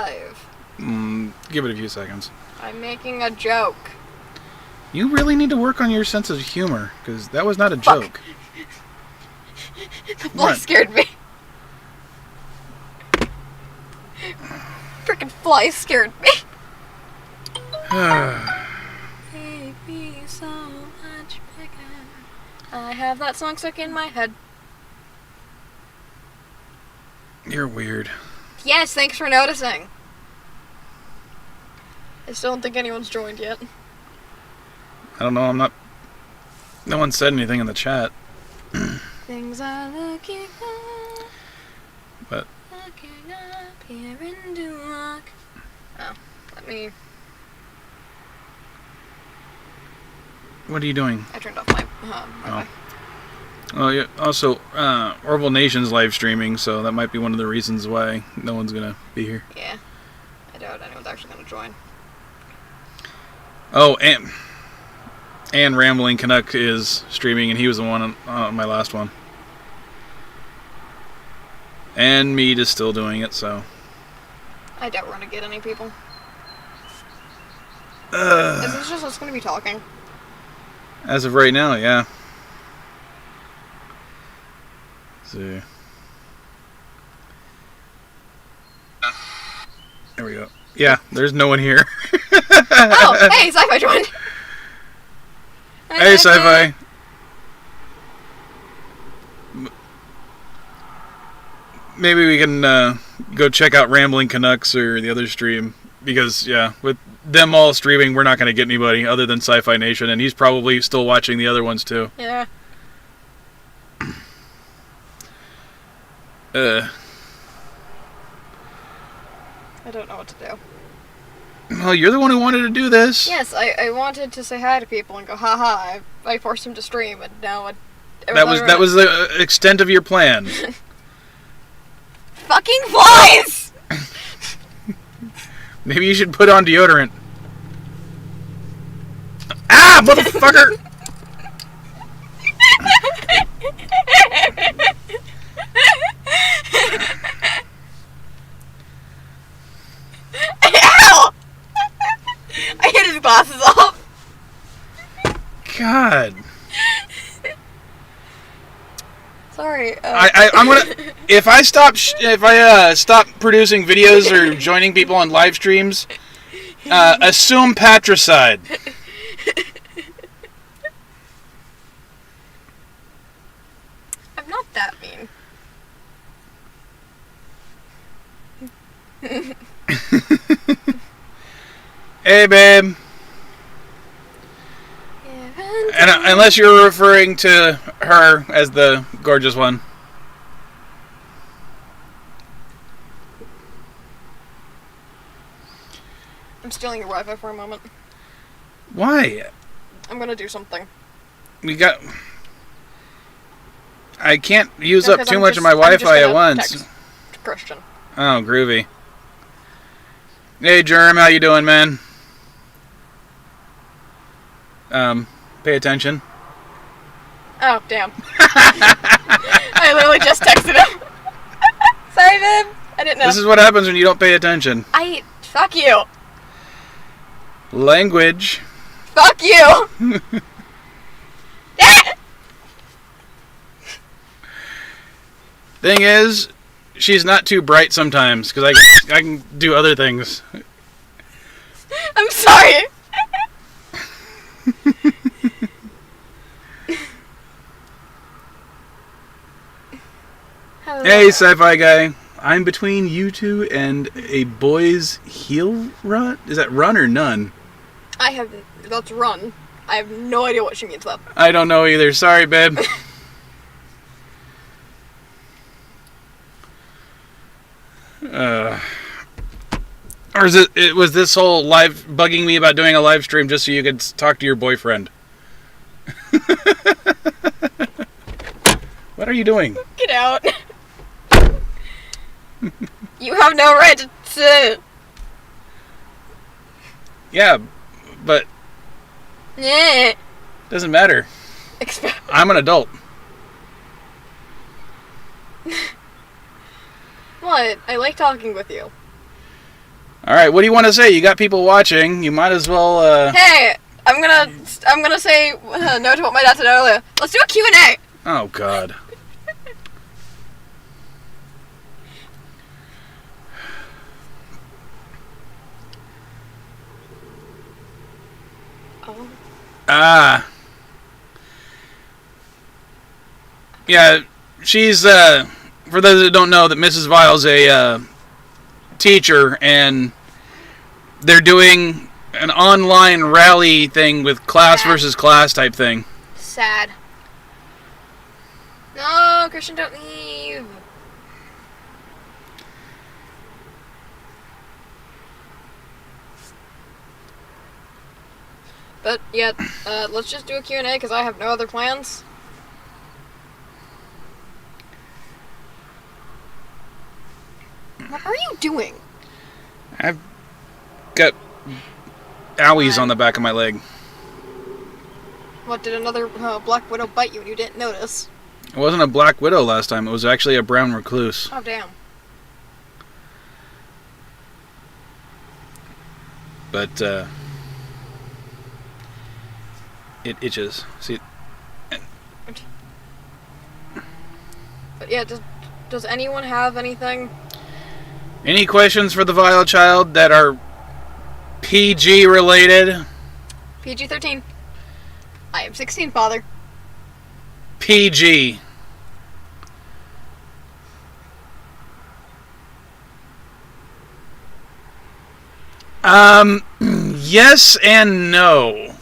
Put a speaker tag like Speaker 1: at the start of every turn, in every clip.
Speaker 1: Live.
Speaker 2: Give it a few seconds.
Speaker 1: I'm making a joke.
Speaker 2: You really need to work on your sense of humor, because that was not a
Speaker 1: Fuck.
Speaker 2: joke.
Speaker 1: The fly scared me. Frickin' fly scared me. Make me so much bigger. I have that song stuck in my head.
Speaker 2: You're weird.
Speaker 1: Yes, thanks for noticing. I still don't think anyone's joined yet.
Speaker 2: I don't know, I'm not... No one said anything in the chat.
Speaker 1: Things are looking up.
Speaker 2: But...
Speaker 1: Looking up here in Duloc. Oh, let me...
Speaker 2: What are you doing?
Speaker 1: I turned off my...
Speaker 2: Oh. Oh, yeah. Also, Orville Nation's live streaming, so that might be one of the reasons why no one's gonna be here.
Speaker 1: Yeah. I doubt anyone's actually gonna join.
Speaker 2: Oh, and Rambling Canuck is streaming, and he was the one on my last one. And Mead is still doing it, so...
Speaker 1: I doubt we're gonna get any people. Is this just us gonna be talking?
Speaker 2: As of right now, yeah. See. There we go. Yeah, there's no one here.
Speaker 1: Oh, hey, Sci-Fi joined.
Speaker 2: Hey, Sci-Fi. Maybe we can go check out Rambling Canucks or the other stream. Because, yeah, with them all streaming, we're not going to get anybody other than Sci-Fi Nation. And he's probably still watching the other ones, too.
Speaker 1: Yeah.
Speaker 2: I
Speaker 1: don't know what to do.
Speaker 2: Well, you're the one who wanted to do this.
Speaker 1: Yes, I wanted to say hi to people and go, haha, I forced him to stream, and now
Speaker 2: that was the extent of your plan.
Speaker 1: Fucking flies!
Speaker 2: Maybe you should put on deodorant. Ah, motherfucker!
Speaker 1: Ow! I hit his glasses off.
Speaker 2: God.
Speaker 1: Sorry.
Speaker 2: I'm gonna. If I stop producing videos or joining people on live streams, assume patricide.
Speaker 1: I'm not that mean.
Speaker 2: Hey, babe. And unless you're referring to her as the gorgeous one.
Speaker 1: I'm stealing your Wi-Fi for a moment.
Speaker 2: Why?
Speaker 1: I'm gonna do something.
Speaker 2: I can't use up too much of my Wi-Fi at once.
Speaker 1: Text Christian.
Speaker 2: Oh, groovy. Hey, Germ, how you doing, man? Pay attention.
Speaker 1: Oh, damn. I literally just texted him. Sorry, babe. I didn't know.
Speaker 2: This is what happens when you don't pay attention.
Speaker 1: Fuck you.
Speaker 2: Language.
Speaker 1: Fuck you.
Speaker 2: Thing is, she's not too bright sometimes, because I can do other things.
Speaker 1: I'm sorry.
Speaker 2: Hey, Sci-Fi Guy. I'm between you two and a boy's heel run? Is that run or none?
Speaker 1: That's run. I have no idea what she means though.
Speaker 2: I don't know either. Sorry, babe. Or was this whole live bugging me about doing a live stream just so you could talk to your boyfriend? What are you doing?
Speaker 1: Get out. You have no right to...
Speaker 2: Yeah, but...
Speaker 1: Yeah.
Speaker 2: Doesn't matter. I'm an adult.
Speaker 1: What? I like talking with you.
Speaker 2: All right, what do you want to say? You got people watching. You might as well.
Speaker 1: Hey, I'm gonna say no to what my dad said earlier. Let's do a Q&A.
Speaker 2: Oh God.
Speaker 1: Oh.
Speaker 2: Yeah, she's for those that don't know, that Mrs. Vile's a teacher, and they're doing an online rally thing with class versus class type thing.
Speaker 1: Sad. No, Christian, don't leave. But yeah, let's just do a Q&A because I have no other plans. What are you doing?
Speaker 2: I've got owies on the back of my leg.
Speaker 1: What, did another black widow bite you and you didn't notice?
Speaker 2: It wasn't a black widow last time. It was actually a brown recluse.
Speaker 1: Oh, damn.
Speaker 2: But it itches. See?
Speaker 1: But yeah, does anyone have anything?
Speaker 2: Any questions for the Vile Child that are PG related?
Speaker 1: PG-13. I am 16, father.
Speaker 2: PG. Yes and no.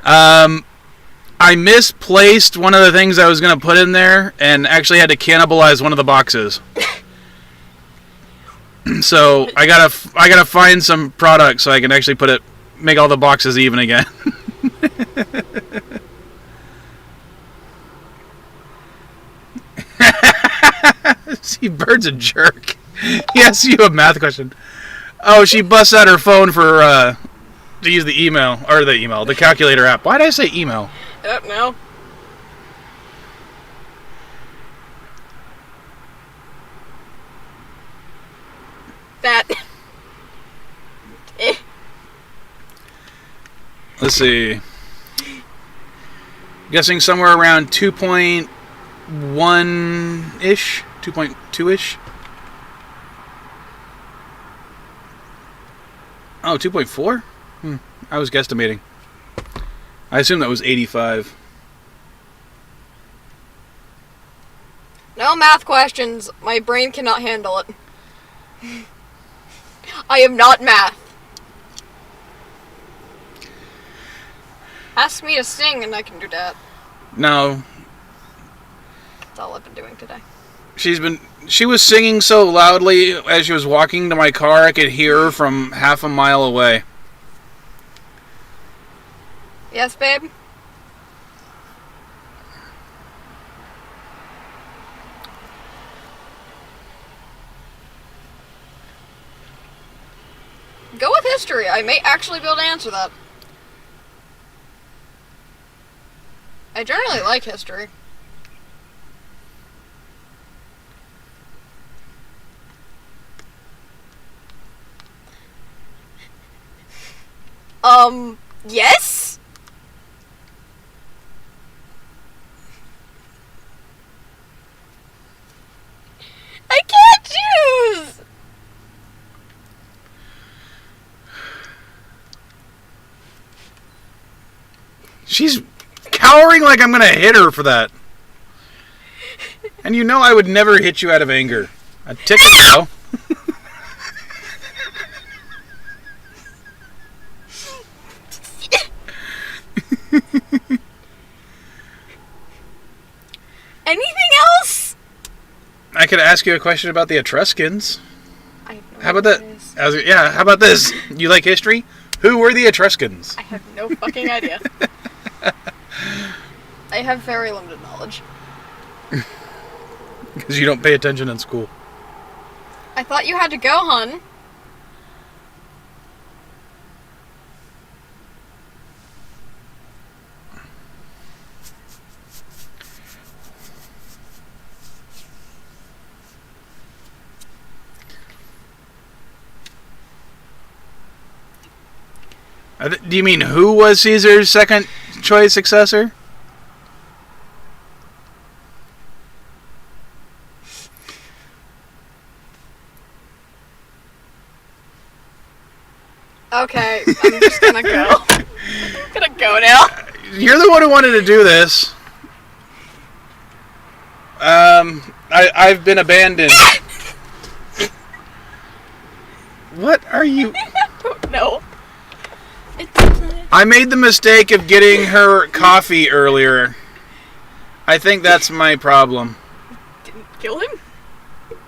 Speaker 2: I misplaced one of the things I was going to put in there and actually had to cannibalize one of the boxes. So I gotta find some product so I can actually make all the boxes even again. See, Bird's a jerk. He asks you a math question. Oh, she busts out her phone to use the calculator app. Why did I say email?
Speaker 1: I don't know. That.
Speaker 2: Let's see. Guessing somewhere around 2.1-ish? 2.2-ish? Oh, 2.4? I was guesstimating. I assume that was 85.
Speaker 1: No math questions. My brain cannot handle it. I am not math. Ask me to sing and I can do that.
Speaker 2: No.
Speaker 1: That's all I've been doing today.
Speaker 2: She was singing so loudly as she was walking to my car I could hear her from half a mile away.
Speaker 1: Yes, babe? Go with history. I may actually be able to answer that. I generally like history. Yes? I can't choose!
Speaker 2: She's cowering like I'm gonna hit her for that. And you know I would never hit you out of anger. A ticket though.
Speaker 1: Anything else?
Speaker 2: I could ask you a question about the Etruscans.
Speaker 1: I have no
Speaker 2: How about that? How about this? You like history? Who were the Etruscans?
Speaker 1: I have no fucking idea. I have very limited knowledge.
Speaker 2: Because you don't pay attention in school.
Speaker 1: I thought you had to go, hun.
Speaker 2: Do you mean who was Caesar's second choice successor?
Speaker 1: Okay, I'm just gonna go. I'm gonna go now.
Speaker 2: You're the one who wanted to do this. I've been abandoned. What are you?
Speaker 1: No.
Speaker 2: I made the mistake of getting her coffee earlier. I think that's my problem.
Speaker 1: Didn't kill him?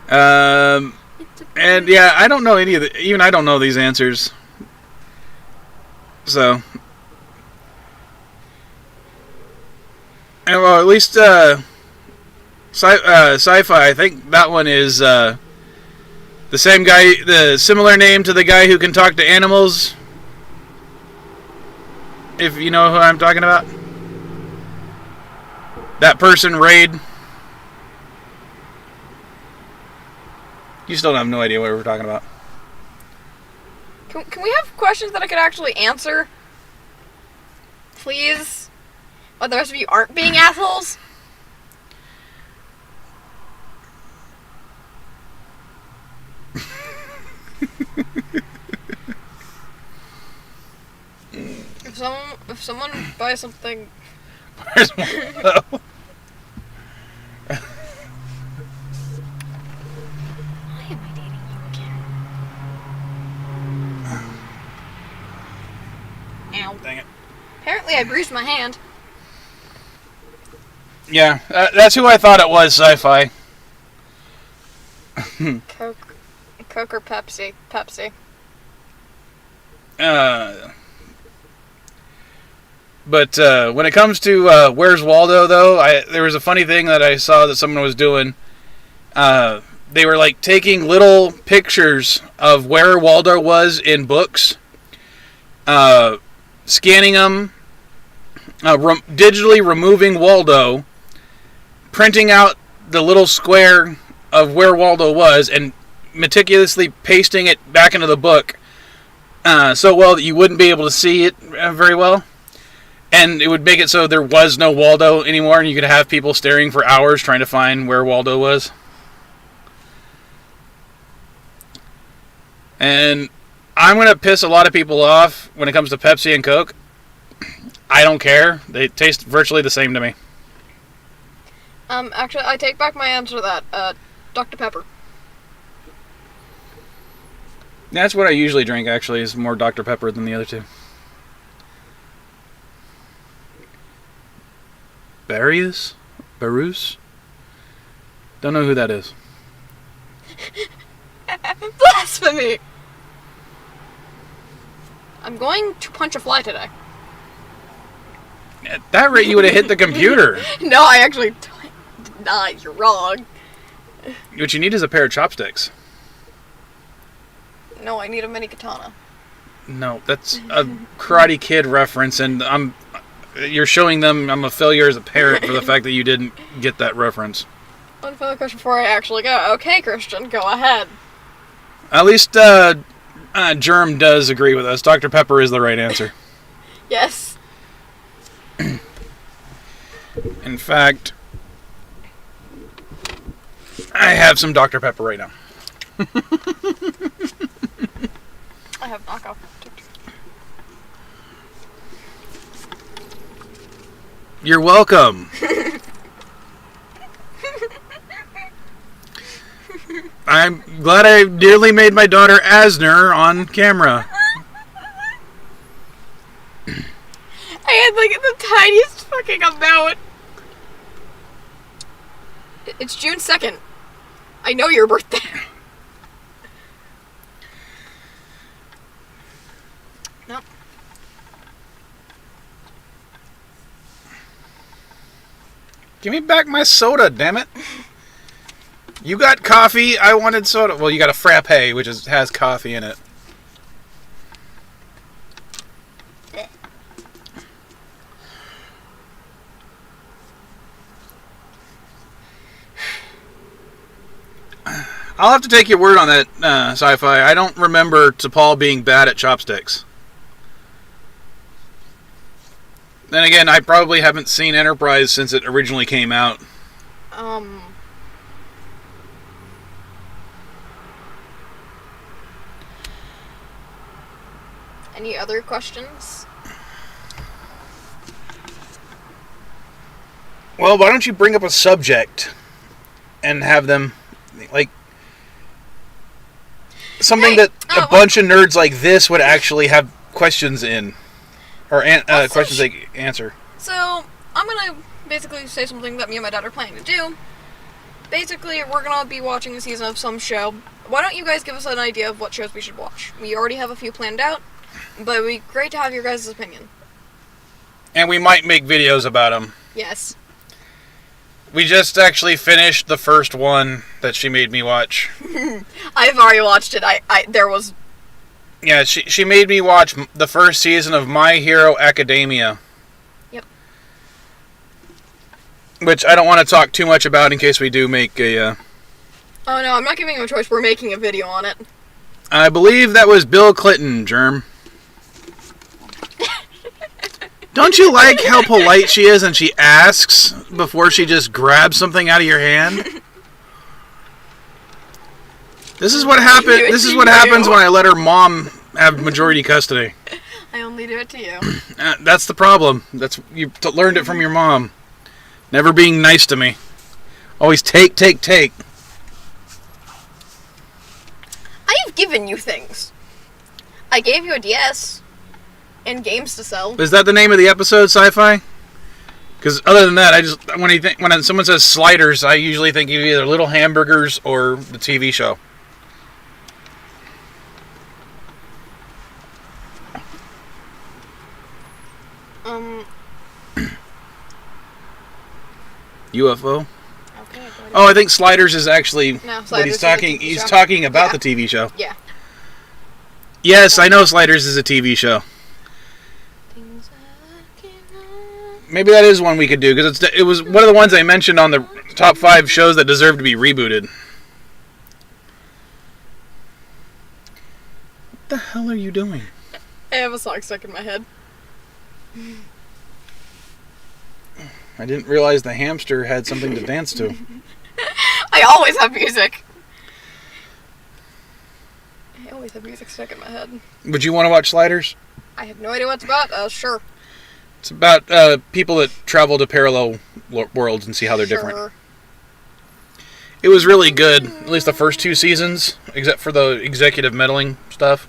Speaker 2: And yeah, I don't know any of the. Even I don't know these answers. So, and well, at least sci-fi. I think that one is the same guy, the similar name to the guy who can talk to animals. If you know who I'm talking about, that person Raid. You still have no idea what we're talking about.
Speaker 1: Can we have questions that I could actually answer? Please? While the rest of you aren't being assholes? If someone buys something...
Speaker 2: Where's Waldo?
Speaker 1: Why am I dating you again? Ow.
Speaker 2: Dang it.
Speaker 1: Apparently I bruised my hand.
Speaker 2: Yeah, that's who I thought it was, sci-fi.
Speaker 1: Coke or Pepsi? Pepsi.
Speaker 2: But when it comes to Where's Waldo, though, there was a funny thing that I saw that someone was doing. They were like taking little pictures of where Waldo was in books, scanning them, digitally removing Waldo, printing out the little square of where Waldo was, and meticulously pasting it back into the book so well that you wouldn't be able to see it very well. And it would make it so there was no Waldo anymore, and you could have people staring for hours trying to find where Waldo was. And I'm going to piss a lot of people off when it comes to Pepsi and Coke. I don't care. They taste virtually the same to me.
Speaker 1: Actually, I take back my answer to that. Dr. Pepper.
Speaker 2: That's what I usually drink, actually, is more Dr. Pepper than the other two. Barrius? Don't know who that is.
Speaker 1: Blasphemy! I'm going to punch a fly today.
Speaker 2: At that rate, you would have hit the computer.
Speaker 1: No, I actually did not. You're wrong.
Speaker 2: What you need is a pair of chopsticks.
Speaker 1: No, I need a mini katana.
Speaker 2: No, that's a Karate Kid reference, and you're showing them I'm a failure as a parent for the fact that you didn't get that reference.
Speaker 1: One final question before I actually go. Okay, Christian, go ahead.
Speaker 2: At least Germ does agree with us. Dr. Pepper is the right answer.
Speaker 1: Yes.
Speaker 2: In fact, I have some Dr. Pepper right now.
Speaker 1: I have knockoff.
Speaker 2: You're welcome. I'm glad I nearly made my daughter Asner on camera.
Speaker 1: I had like the tiniest fucking amount. It's June 2nd. I know your birthday. No.
Speaker 2: Give me back my soda, damn it. You got coffee, I wanted soda. Well, you got a frappe, which has coffee in it. I'll have to take your word on that, sci-fi. I don't remember T'Pol being bad at chopsticks. Then again, I probably haven't seen Enterprise since it originally came out.
Speaker 1: Any other questions?
Speaker 2: Well, why don't you bring up a subject and have them, like, something that a bunch of nerds like this would actually have questions in, or questions they answer.
Speaker 1: So, I'm gonna basically say something that me and my dad are planning to do. Basically, we're gonna be watching a season of some show. Why don't you guys give us an idea of what shows we should watch? We already have a few planned out, but it'd be great to have your guys' opinion.
Speaker 2: And we might make videos about them.
Speaker 1: Yes.
Speaker 2: We just actually finished the first one that she made me watch.
Speaker 1: I've already watched it. There was...
Speaker 2: Yeah, she made me watch the first season of My Hero Academia.
Speaker 1: Yep.
Speaker 2: Which I don't want to talk too much about in case we do make a...
Speaker 1: Oh no, I'm not giving him a choice. We're making a video on it.
Speaker 2: I believe that was Bill Clinton, Germ. Don't you like how polite she is and she asks before she just grabs something out of your hand? This is what happened. This is what happens when I let her mom have majority custody.
Speaker 1: I only do it to you.
Speaker 2: That's the problem. That's you learned it from your mom. Never being nice to me. Always take.
Speaker 1: I've given you things. I gave you a DS. And games to sell.
Speaker 2: Is that the name of the episode, Sci-Fi? Because other than that, when someone says sliders, I usually think of either Little Hamburgers or the TV show.
Speaker 1: Okay.
Speaker 2: UFO. Oh, I think sliders is actually what he's talking. He's talking about the TV show.
Speaker 1: Yeah.
Speaker 2: Yes, I know sliders is a TV show. Maybe that is one we could do, because it was one of the ones I mentioned on the top 5 shows that deserve to be rebooted. What the hell are you doing?
Speaker 1: I have a song stuck in my head.
Speaker 2: I didn't realize the hamster had something to dance to.
Speaker 1: I always have music. I always have music stuck in my head.
Speaker 2: Would you want to watch Sliders?
Speaker 1: I have no idea what it's about. Sure.
Speaker 2: It's about people that travel to parallel worlds and see how they're different. It was really good, at least the first 2 seasons, except for the executive meddling stuff.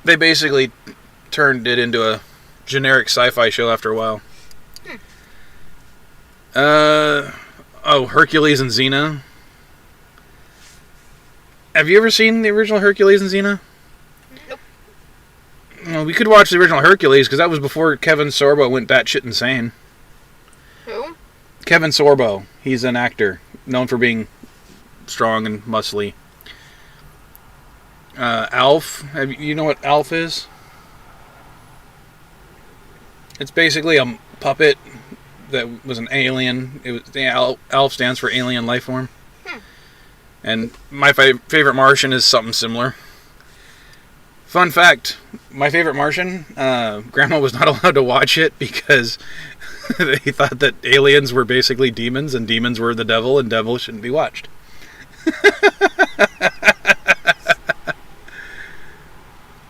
Speaker 2: They basically turned it into a generic sci-fi show after a while. Hercules and Xena. Have you ever seen the original Hercules and Xena?
Speaker 1: Nope.
Speaker 2: Well, we could watch the original Hercules, because that was before Kevin Sorbo went batshit insane.
Speaker 1: Who?
Speaker 2: Kevin Sorbo. He's an actor, known for being strong and muscly. Alf. You know what Alf is? It's basically a puppet that was an alien. Alf stands for alien life form. And my favorite Martian is something similar. Fun fact, my favorite Martian, Grandma was not allowed to watch it because they thought that aliens were basically demons and demons were the devil and devil shouldn't be watched.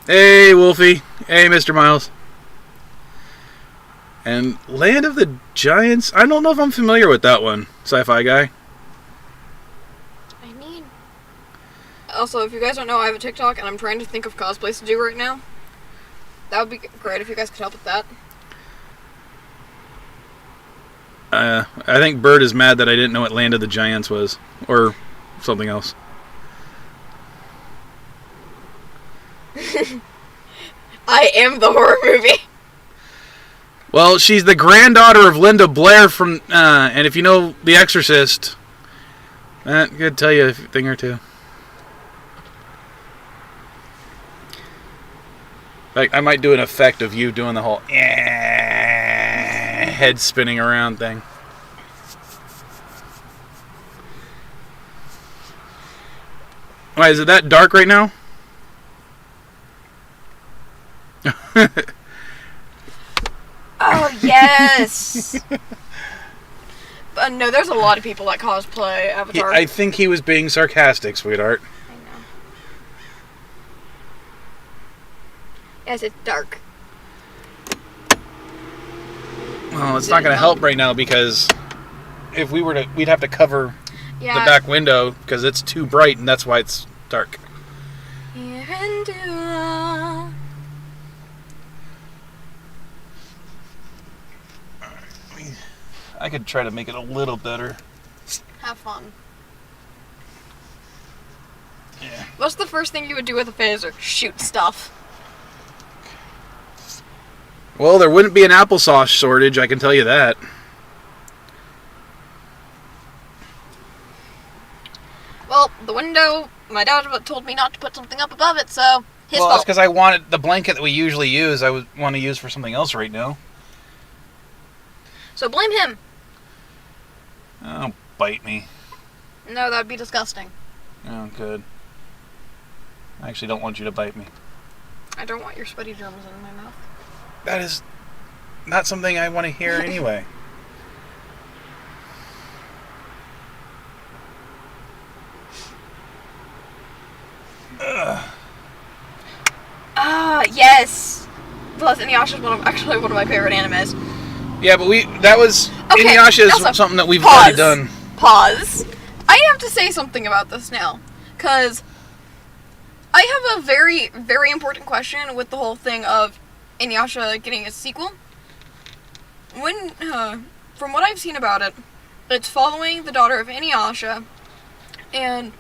Speaker 2: Hey, Wolfie. Hey, Mr. Miles. And Land of the Giants, I don't know if I'm familiar with that one, sci-fi guy.
Speaker 1: Also, if you guys don't know, I have a TikTok, and I'm trying to think of cosplays to do right now. That would be great if you guys could help with that.
Speaker 2: I think Bird is mad that I didn't know what Land of the Giants was. Or something else.
Speaker 1: I am the horror movie.
Speaker 2: Well, she's the granddaughter of Linda Blair from... and if you know The Exorcist, that could tell you a thing or two. Like, I might do an effect of you doing the whole head spinning around thing. Why, is it that dark right now?
Speaker 1: Oh, yes! But no, there's a lot of people that cosplay Avatar.
Speaker 2: I think he was being sarcastic, sweetheart.
Speaker 1: I know. Yes, it's dark.
Speaker 2: Well, it's not going to help right now because if we were to, we'd have to cover the back window because it's too bright and that's why it's dark. I could try to make it a little better.
Speaker 1: Have fun.
Speaker 2: Yeah.
Speaker 1: What's the first thing you would do with a phaser? Shoot stuff.
Speaker 2: Well, there wouldn't be an applesauce shortage, I can tell you that.
Speaker 1: Well, the window, my dad told me not to put something up above it, so his fault.
Speaker 2: Well, that's because I wanted the blanket that we usually use, I would want to use for something else right now.
Speaker 1: So blame him.
Speaker 2: Oh, bite me.
Speaker 1: No, that would be disgusting.
Speaker 2: Oh, good. I actually don't want you to bite me.
Speaker 1: I don't want your sweaty germs in my mouth.
Speaker 2: That is not something I want to hear anyway.
Speaker 1: Ah, yes! Plus, Inuyasha is actually one of my favorite animes.
Speaker 2: Yeah, but that was...
Speaker 1: Okay,
Speaker 2: Inuyasha is
Speaker 1: also,
Speaker 2: something that we've
Speaker 1: pause.
Speaker 2: already done.
Speaker 1: Pause. I have to say something about this now. Because I have a very, very important question with the whole thing of Inuyasha getting a sequel. From what I've seen about it, it's following the daughter of Inuyasha and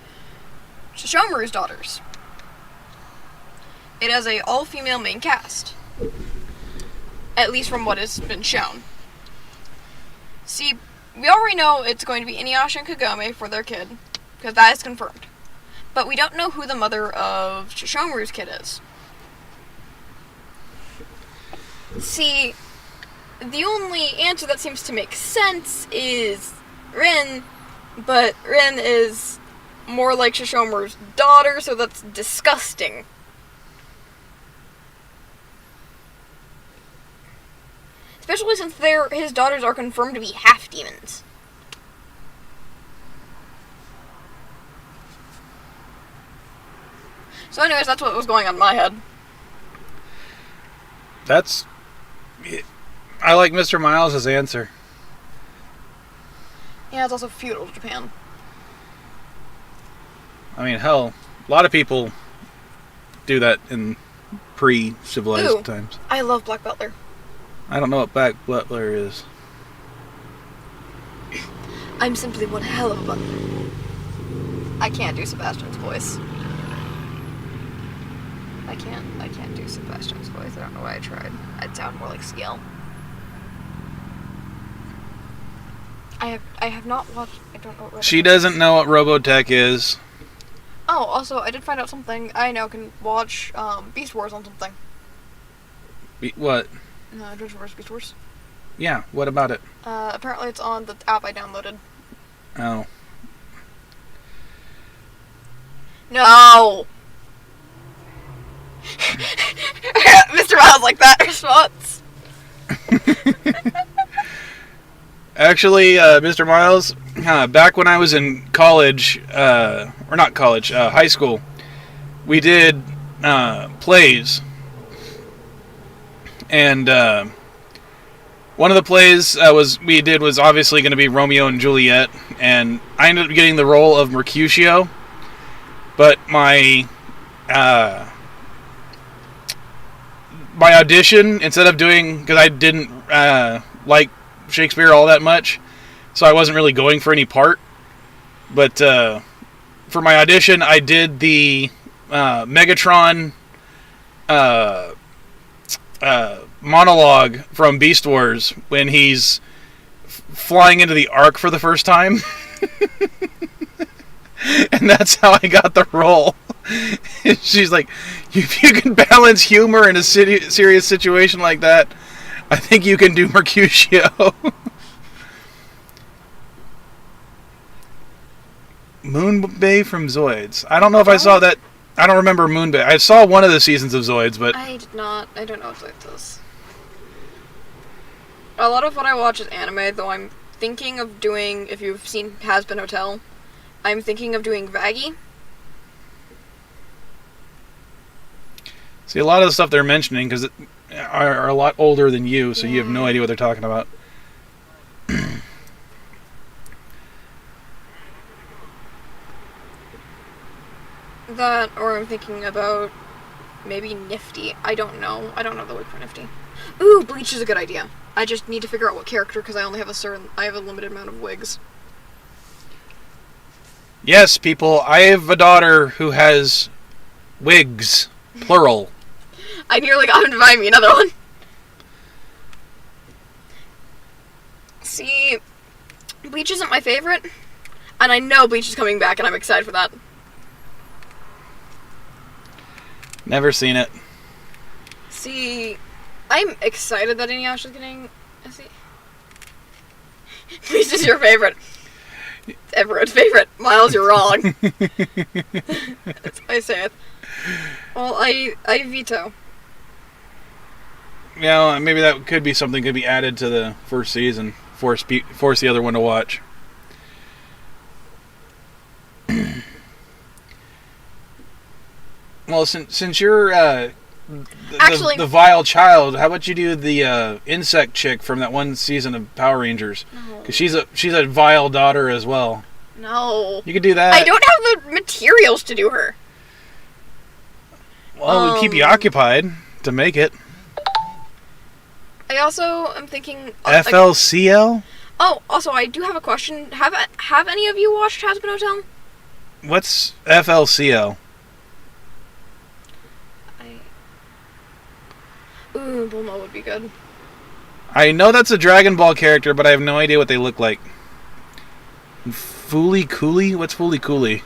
Speaker 1: Shishomaru's daughters. It has a all-female main cast. At least from what has been shown. See, we already know it's going to be Inuyasha and Kagome for their kid, because that is confirmed. But we don't know who the mother of Shishomaru's kid is. See, the only answer that seems to make sense is Rin, but Rin is more like Shishomaru's daughter, so that's disgusting. Especially since his daughters are confirmed to be half-demons. So anyways, that's what was going on in my head.
Speaker 2: I like Mr. Miles' answer.
Speaker 1: Yeah, it's also feudal Japan.
Speaker 2: I mean, hell, a lot of people do that in pre-civilized times.
Speaker 1: I love Black Butler.
Speaker 2: I don't know what Black Butler is.
Speaker 1: I'm simply one hell of a butler. I can't do Sebastian's voice. I can't do Sebastian's voice. I don't know why I tried. I'd sound more like Ciel. I have not watched... I don't know what Robotech
Speaker 2: She doesn't know what Robotech is.
Speaker 1: Oh, also, I did find out something. I now can watch Beast Wars on something.
Speaker 2: What?
Speaker 1: George vs. Beast Wars.
Speaker 2: Yeah, what about it?
Speaker 1: Apparently it's on the app I downloaded.
Speaker 2: Oh.
Speaker 1: No! Mr. Miles like that response.
Speaker 2: Actually, Mr. Miles, back when I was in college, or not college, high school, we did plays. And one of the plays we did was obviously going to be Romeo and Juliet, and I ended up getting the role of Mercutio, but my audition, instead of doing, because I didn't like Shakespeare all that much, so I wasn't really going for any part, but for my audition I did the Megatron monologue from Beast Wars when he's flying into the Ark for the first time. And that's how I got the role. She's like, if you can balance humor in a serious situation like that, I think you can do Mercutio. Moon Bay from Zoids. I don't know if I saw that. I don't remember Moonbase. I saw one of the seasons of Zoids, but
Speaker 1: I did not. I don't know what Zoids is. A lot of what I watch is anime, though I'm thinking of doing, if you've seen Has Been Hotel, I'm thinking of doing Vaggie.
Speaker 2: see a lot of the stuff they're mentioning because are a lot older than you, so you have no idea what they're talking about.
Speaker 1: That, or I'm thinking about maybe Nifty. I don't know. I don't know the word for Nifty. Ooh, Bleach is a good idea. I just need to figure out what character because I only have I have a limited amount of wigs.
Speaker 2: Yes, people, I have a daughter who has wigs, plural.
Speaker 1: I nearly got him to buy me another one. See, Bleach isn't my favorite, and I know Bleach is coming back, and I'm excited for that.
Speaker 2: Never seen it.
Speaker 1: See, I'm excited that Inuyasha's getting... See, Bleach is your favorite. It's everyone's favorite. Miles, you're wrong. That's what I say it. Well, I veto.
Speaker 2: Yeah, maybe that could be something could be added to the first season. Force the other one to watch. Well, since you're
Speaker 1: Actually,
Speaker 2: the vile child, how about you do the insect chick from that one season of Power Rangers?
Speaker 1: No.
Speaker 2: Because she's a vile daughter as well.
Speaker 1: No.
Speaker 2: You could do that.
Speaker 1: I don't have the materials to do her.
Speaker 2: Well, it would keep you occupied to make it.
Speaker 1: I also am thinking...
Speaker 2: FLCL?
Speaker 1: Oh, also, I do have a question. Have any of you watched Has Been Hotel?
Speaker 2: What's FLCL?
Speaker 1: Ooh, Bulma would be good.
Speaker 2: I know that's a Dragon Ball character, but I have no idea what they look like. Fooly Cooly? What's Fooly Cooly?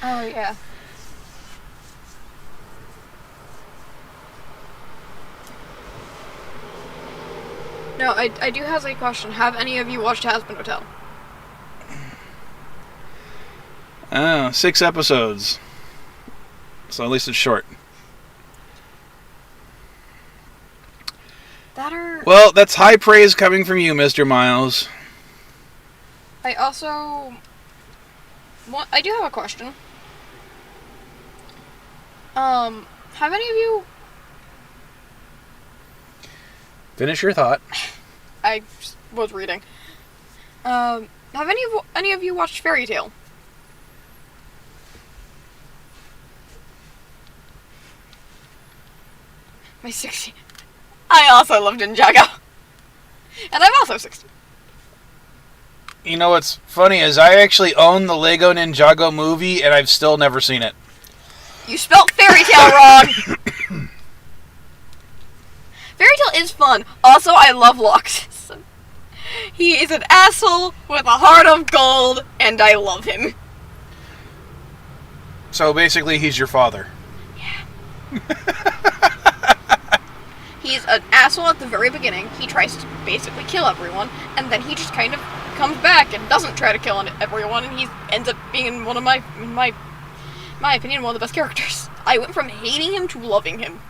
Speaker 1: Oh, yeah. No, I do have a question. Have any of you watched Has Been Hotel?
Speaker 2: Oh, 6 episodes. So at least it's short. Well, that's high praise coming from you, Mr. Miles.
Speaker 1: I also... I do have a question. Have any of you...
Speaker 2: Finish your thought.
Speaker 1: I was reading. Have any of you watched Fairy Tail? My 16. I also love Ninjago. And I'm also 16.
Speaker 2: You know what's funny is I actually own the Lego Ninjago movie and I've still never seen it.
Speaker 1: You spelled Fairy Tail wrong! Fairy Tail is fun. Also, I love Loxus. He is an asshole with a heart of gold, and I love him.
Speaker 2: So basically, he's your father.
Speaker 1: Yeah. He's an asshole at the very beginning. He tries to basically kill everyone, and then he just kind of comes back and doesn't try to kill everyone, and he ends up being one of my opinion, one of the best characters. I went from hating him to loving him.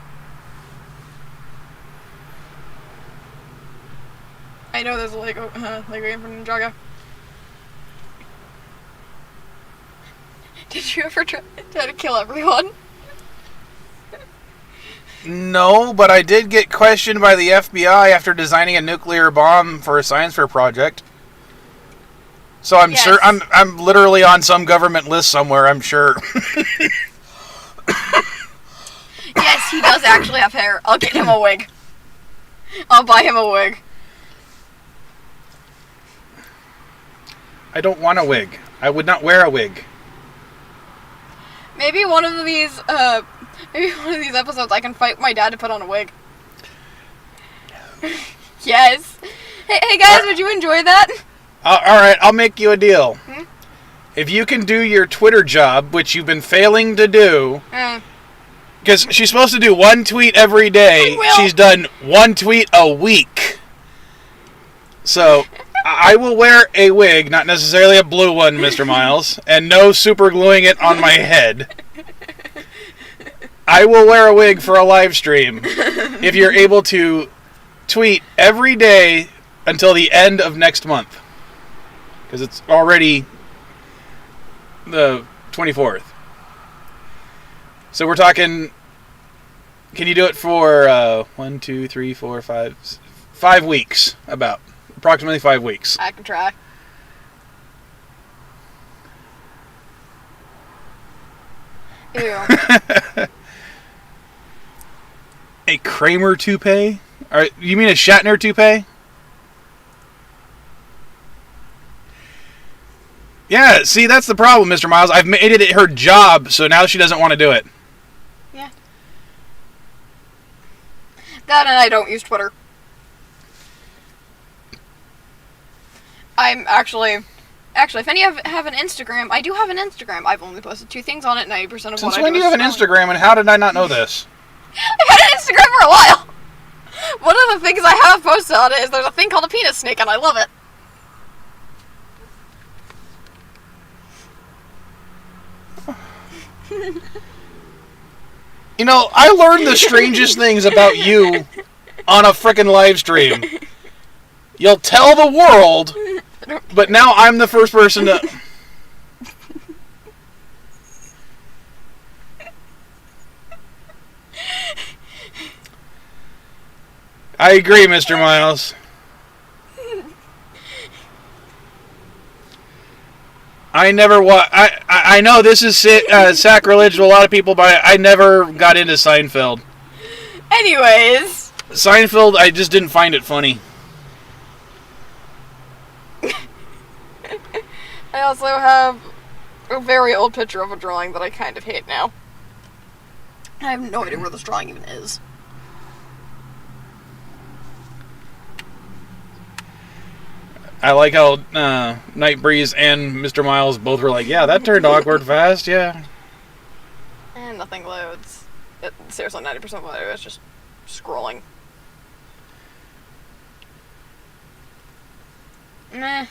Speaker 1: I know there's a Lego game from Ninjago. Did you ever try to kill everyone?
Speaker 2: No, but I did get questioned by the FBI after designing a nuclear bomb for a science fair project. So I'm sure I'm literally on some government list somewhere, I'm sure.
Speaker 1: Yes, he does actually have hair. I'll get him a wig. I'll buy him a wig.
Speaker 2: I don't want a wig. I would not wear a wig.
Speaker 1: Maybe one of these episodes I can fight my dad to put on a wig. Yes. Hey guys, would you enjoy that?
Speaker 2: Alright, I'll make you a deal. If you can do your Twitter job, which you've been failing to do, because she's supposed to do one tweet every day, she's done one tweet a week. So, I will wear a wig, not necessarily a blue one, Mr. Miles, and no super gluing it on my head. I will wear a wig for a live stream if you're able to tweet every day until the end of next month. Because it's already the 24th. So we're talking... Can you do it for 1, 2, 3, 4, 5 weeks, about. Approximately 5 weeks.
Speaker 1: I can try. Ew.
Speaker 2: A Kramer toupee? You mean a Shatner toupee? Yeah, see, that's the problem, Mr. Miles. I've made it her job, so now she doesn't want to do it.
Speaker 1: Yeah. That and I don't use Twitter. I'm actually, if any of have an Instagram, I do have an Instagram. I've only posted 2 things on it. 90% of what I do.
Speaker 2: Since when do you have an Instagram, and how did I not know this?
Speaker 1: I've had an Instagram for a while. One of the things I have posted on it is there's a thing called a penis snake, and I love it.
Speaker 2: You know, I learned the strangest things about you on a frickin' live stream. You'll tell the world, but now I'm the first person to... I agree, Mr. Miles. I never I know this is sacrilege to a lot of people, but I never got into Seinfeld.
Speaker 1: Anyways.
Speaker 2: Seinfeld, I just didn't find it funny.
Speaker 1: I also have a very old picture of a drawing that I kind of hate now. I have no idea where this drawing even is.
Speaker 2: I like how Nightbreeze and Mr. Miles both were like, yeah, that turned awkward fast, yeah.
Speaker 1: And nothing loads. Seriously, 90% of what I do is just scrolling. Meh.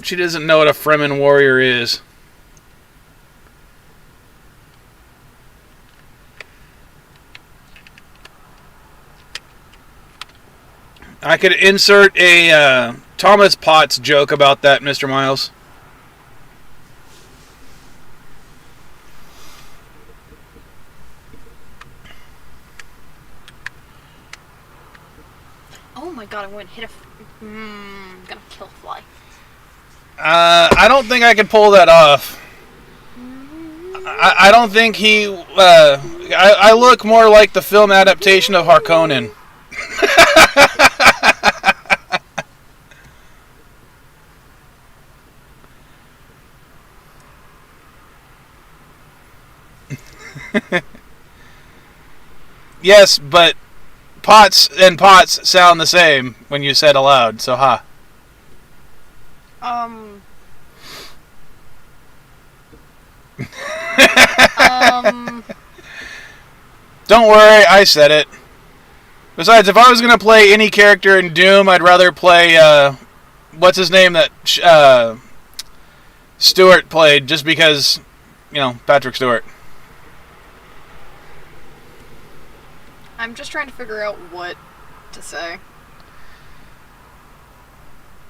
Speaker 2: She doesn't know what a Fremen warrior is. I could insert a Thomas Potts joke about that, Mr. Miles.
Speaker 1: Oh my god, I went and hit I'm gonna kill a fly.
Speaker 2: I don't think I could pull that off. I don't think he... I look more like the film adaptation of Harkonnen. Yes, but pots and pots sound the same when you said aloud, so ha. Don't worry, I said it. Besides, if I was going to play any character in Doom, I'd rather play, what's his name that Stewart played, just because, Patrick Stewart.
Speaker 1: I'm just trying to figure out what to say.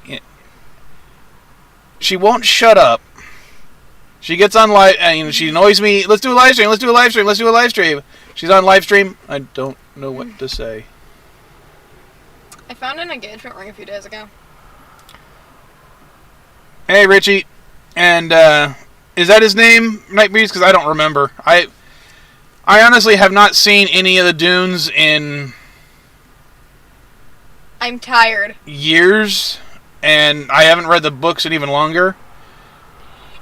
Speaker 2: Yeah. She won't shut up. She gets on live, and she annoys me. Let's do a live stream. Let's do a live stream. Let's do a live stream. She's on live stream. I don't know what to say.
Speaker 1: I found an engagement ring a few days ago.
Speaker 2: Hey, Richie. And, is that his name, Nightbreeze? Because I don't remember. I honestly have not seen any of the Dunes in...
Speaker 1: I'm tired.
Speaker 2: Years. And I haven't read the books in even longer.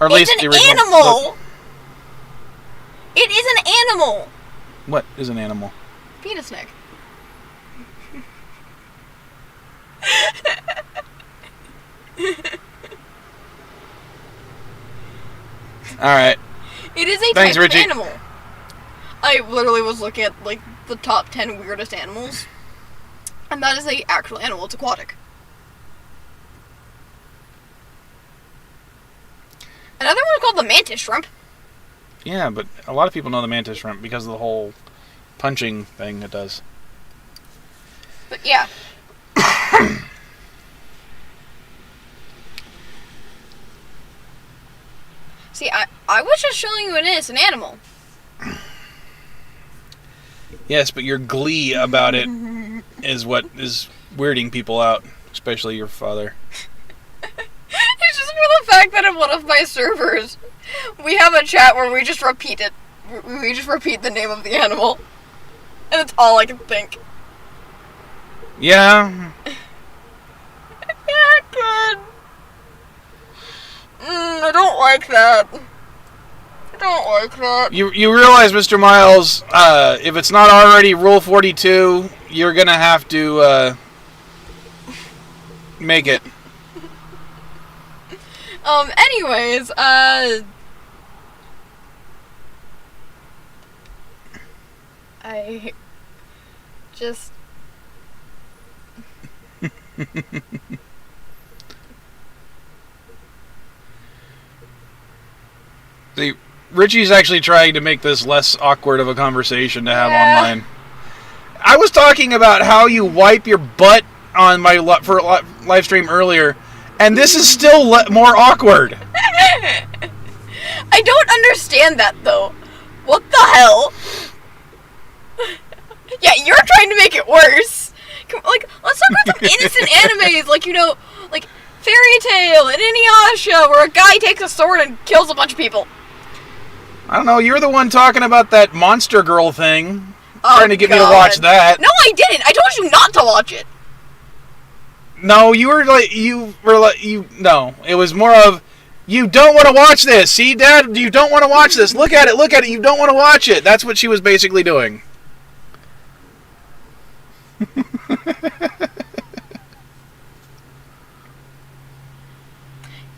Speaker 2: Or at least
Speaker 1: it's
Speaker 2: the
Speaker 1: an
Speaker 2: original
Speaker 1: animal!
Speaker 2: book.
Speaker 1: It is an animal!
Speaker 2: What is an animal?
Speaker 1: Penis snake.
Speaker 2: Alright.
Speaker 1: It is a
Speaker 2: Thanks,
Speaker 1: type
Speaker 2: Richie.
Speaker 1: of animal. I literally was looking at, the top 10 weirdest animals. And that is a actual animal. It's aquatic. Another one called the mantis shrimp.
Speaker 2: Yeah, but a lot of people know the mantis shrimp because of the whole punching thing it does.
Speaker 1: But yeah. See, I was just showing you an innocent animal.
Speaker 2: Yes, but your glee about it is what is weirding people out, especially your father.
Speaker 1: It's just for the fact that in one of my servers, we have a chat where we just repeat it. We just repeat the name of the animal. And it's all I can think.
Speaker 2: Yeah.
Speaker 1: Yeah, good. I don't like that. I don't like that.
Speaker 2: You realize, Mr. Miles, if it's not already Rule 42, you're going to have to make it.
Speaker 1: Anyways, I just...
Speaker 2: See, Richie's actually trying to make this less awkward of a conversation to have online. I was talking about how you wipe your butt on my live stream earlier, and this is still more awkward.
Speaker 1: I don't understand that, though. What the hell? Yeah, you're trying to make it worse. Like, let's talk about some innocent animes, like, you know, like Fairy Tail and Inuyasha, where a guy takes a sword and kills a bunch of people.
Speaker 2: I don't know, you're the one talking about that Monster Girl thing. Trying to get me to
Speaker 1: God.
Speaker 2: watch that.
Speaker 1: No, I didn't. I told you not to watch it.
Speaker 2: No, no. It was more of, you don't want to watch this. See, Dad, you don't want to watch this. Look at it. You don't want to watch it. That's what she was basically doing.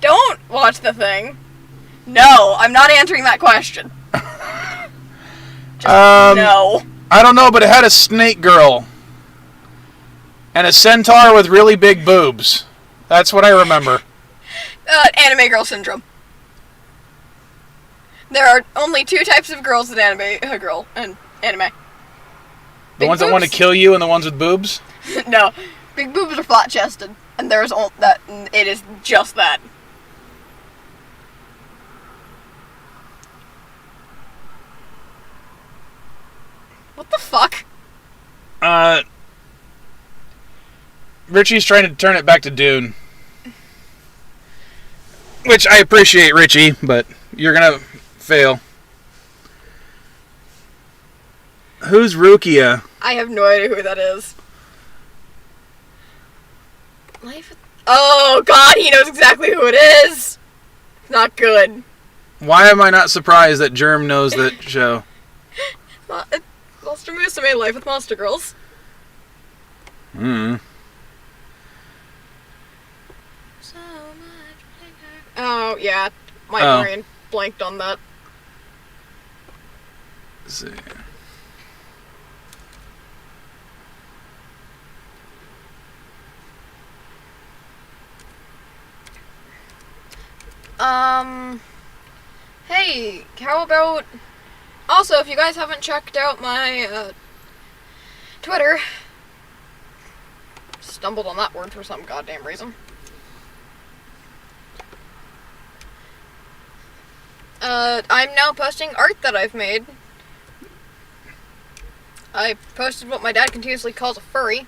Speaker 1: Don't watch the thing. No, I'm not answering that question. No.
Speaker 2: I don't know, but it had a snake girl. And a centaur with really big boobs. That's what I remember.
Speaker 1: Anime girl syndrome. There are only two types of girls in anime.
Speaker 2: The
Speaker 1: Big
Speaker 2: ones that want to kill you and the ones with boobs?
Speaker 1: No. Big boobs are flat chested. And there's it is just that. What the fuck?
Speaker 2: Richie's trying to turn it back to Dune. Which I appreciate, Richie, but you're gonna fail. Who's Rukia?
Speaker 1: I have no idea who that is. Oh god, he knows exactly who it is! Not good.
Speaker 2: Why am I not surprised that Germ knows that show?
Speaker 1: Monster Musume Life with Monster Girls.
Speaker 2: Hmm.
Speaker 1: So much bigger. Oh, yeah. My brain blanked on that.
Speaker 2: Let's see.
Speaker 1: Hey, how about... Also, if you guys haven't checked out my, Twitter... Stumbled on that word for some goddamn reason. I'm now posting art that I've made. I posted what my dad continuously calls a furry.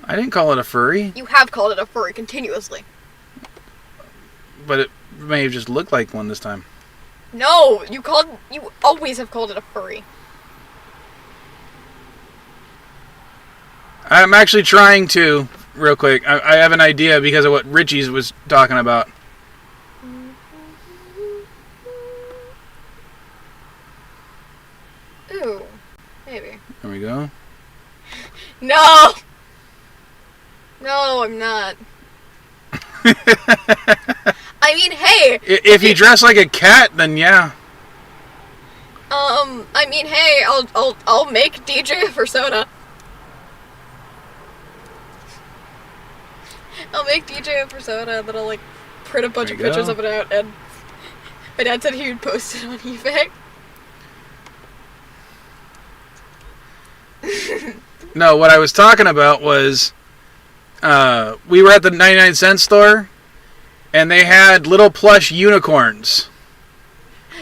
Speaker 2: I didn't call it a furry.
Speaker 1: You have called it a furry continuously.
Speaker 2: But it may have just looked like one this time.
Speaker 1: No, you always have called it a furry.
Speaker 2: I'm actually trying to, real quick. I have an idea because of what Richie's was talking about.
Speaker 1: Ooh, maybe.
Speaker 2: There we go.
Speaker 1: No! No, I'm not. I mean, hey!
Speaker 2: If you dress like a cat, then yeah.
Speaker 1: I mean, hey, I'll make DJ a persona. I'll make DJ a persona, then I'll, like, print a bunch of pictures of it out and My dad said he would post it on eBay.
Speaker 2: No, what I was talking about was we were at the 99-cent store, and they had little plush unicorns.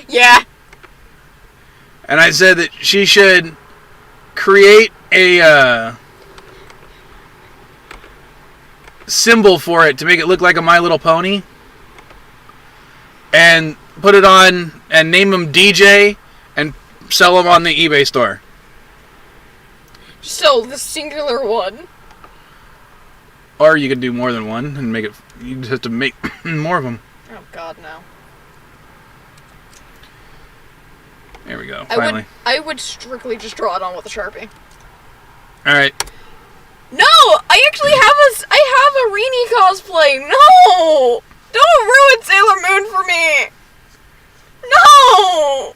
Speaker 1: Yeah.
Speaker 2: And I said that she should create a symbol for it to make it look like a My Little Pony. And put it on and name him DJ and sell him on the eBay store.
Speaker 1: So, the singular one.
Speaker 2: Or you could do more than one and make it. You just have to make more of them.
Speaker 1: Oh, God, no.
Speaker 2: There we go. Finally.
Speaker 1: I would strictly just draw it on with a Sharpie.
Speaker 2: All right.
Speaker 1: No! I actually have a Rini cosplay! No! Don't ruin Sailor Moon for me! No!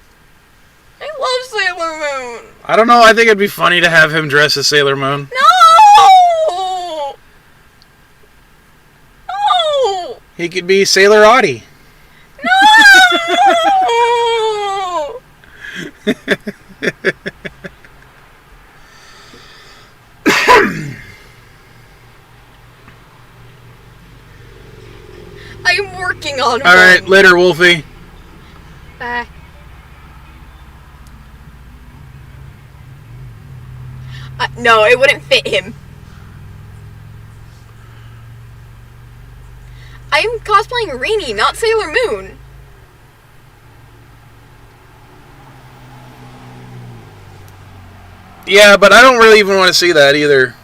Speaker 1: I love Sailor Moon!
Speaker 2: I don't know. I think it'd be funny to have him dress as Sailor Moon.
Speaker 1: No! No!
Speaker 2: He could be Sailor Audie.
Speaker 1: No! I'm working on one.
Speaker 2: Alright, later, Wolfie.
Speaker 1: Bye. No, it wouldn't fit him. I'm cosplaying Rini, not Sailor Moon.
Speaker 2: Yeah, but I don't really even want to see that either.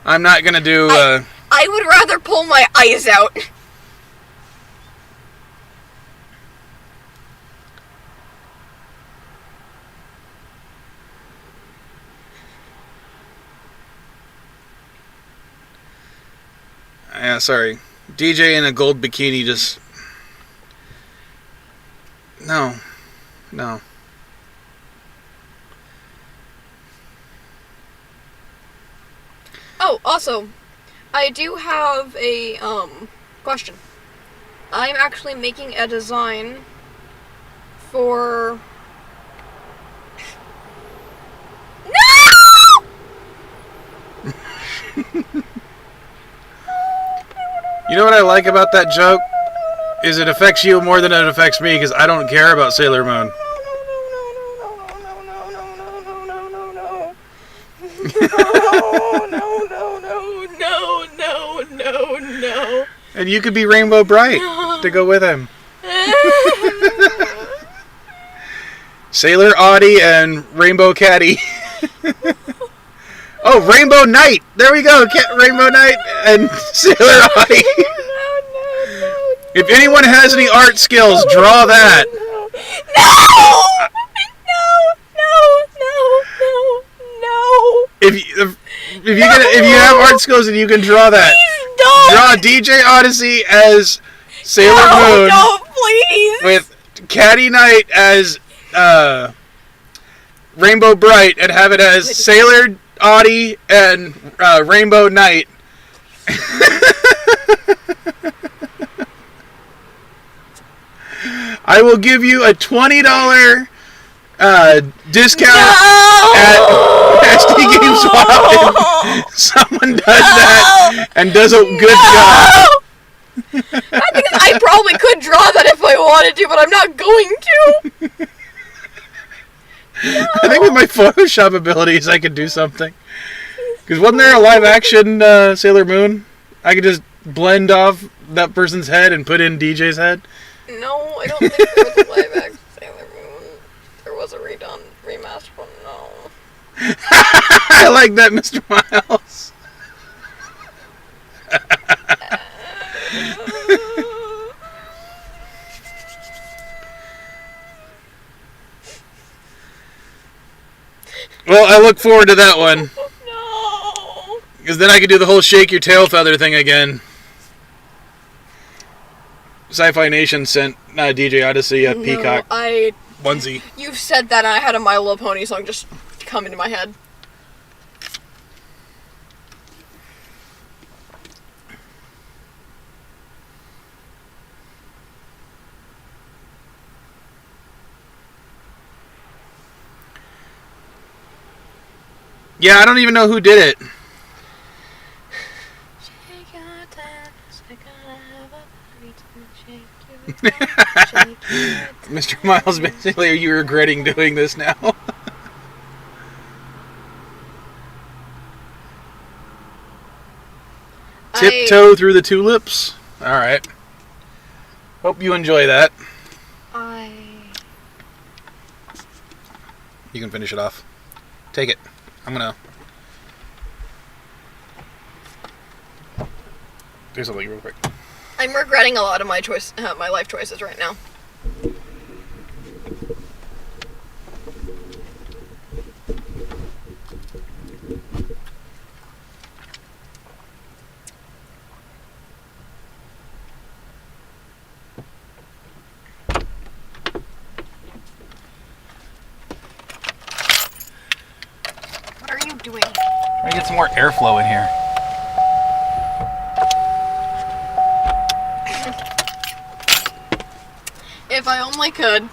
Speaker 2: I'm not gonna do.
Speaker 1: I would rather pull my eyes out.
Speaker 2: Yeah, sorry. DJ in a gold bikini just. No. No.
Speaker 1: Oh, also, I do have a question. I'm actually making a design for. No!
Speaker 2: You know what I like about that joke? Is it affects you more than it affects me because I don't care about Sailor Moon.
Speaker 1: No.
Speaker 2: And you could be Rainbow Bright to go with him. Sailor Audie and Rainbow Katty. Oh, Rainbow Knight. There we go. Rainbow Knight and Sailor Audie. If anyone has any art skills, draw that.
Speaker 1: No.
Speaker 2: If you have art skills and you can draw that, draw DJ Odyssey as Sailor Moon.
Speaker 1: No, please.
Speaker 2: With Katty Knight as Rainbow Bright, and have it as Sailor Audie and Rainbow Knight. I will give you a $20 discount at SD Games while someone does that and does a good job.
Speaker 1: I think I probably could draw that if I wanted to, but I'm not going to.
Speaker 2: I think with my Photoshop abilities, I could do something. Because wasn't there a live-action Sailor Moon? I could just blend off that person's head and put in DJ's head.
Speaker 1: No, I don't think there was a live-action Sailor Moon. There was a remastered one, no.
Speaker 2: I like that, Mr. Miles. Well, I look forward to that one.
Speaker 1: No.
Speaker 2: Because then I could do the whole shake your tail feather thing again. Sci-Fi Nation sent DJ Odyssey a peacock onesie.
Speaker 1: You've said that, and I had a My Little Pony song just come into my head.
Speaker 2: Yeah, I don't even know who did it.
Speaker 1: Shake your tails, we're gonna have a party tonight. Shake your
Speaker 2: Mr. Miles, basically, are you regretting doing this now? Tiptoe through the tulips? Alright. Hope you enjoy that. You can finish it off. Take it. I'm gonna do something real quick.
Speaker 1: I'm regretting a lot of my my life choices right now. What are you doing?
Speaker 2: Trying to get some more airflow in here.
Speaker 1: If I only could.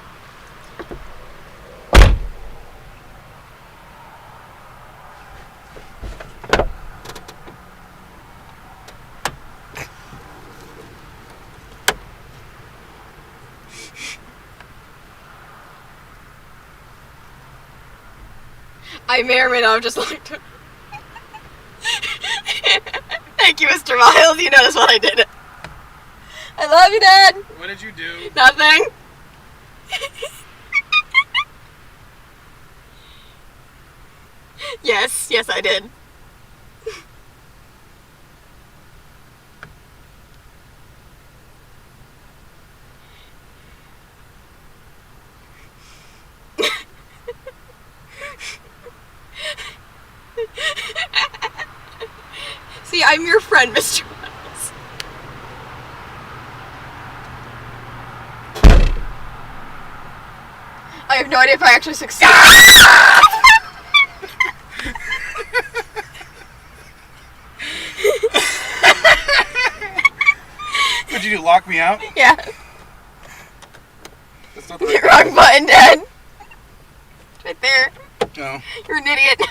Speaker 1: I may or may not have just looked. Thank you, Mr. Miles. You noticed what I did. I love you, Dad.
Speaker 2: What did you do?
Speaker 1: Nothing. Yes, I did. See, I'm your friend, Mr. Miles. I have no idea if I actually succeed.
Speaker 2: What'd you do, lock me out?
Speaker 1: Yeah.
Speaker 2: That's not the
Speaker 1: Hit wrong button, Dad. It's right there.
Speaker 2: No.
Speaker 1: You're an idiot.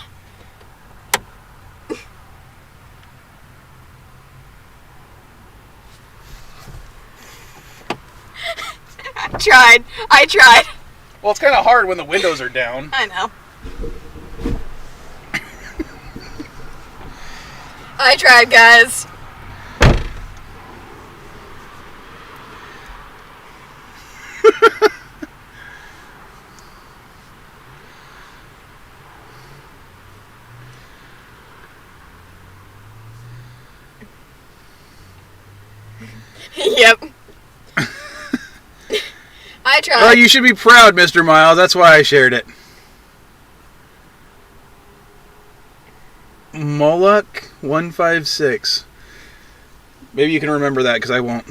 Speaker 1: I tried.
Speaker 2: Well, it's kind of hard when the windows are down.
Speaker 1: I know. I tried, guys. Yep. I tried.
Speaker 2: Well, you should be proud, Mr. Miles. That's why I shared it. Moloch 156. Maybe you can remember that, because I won't.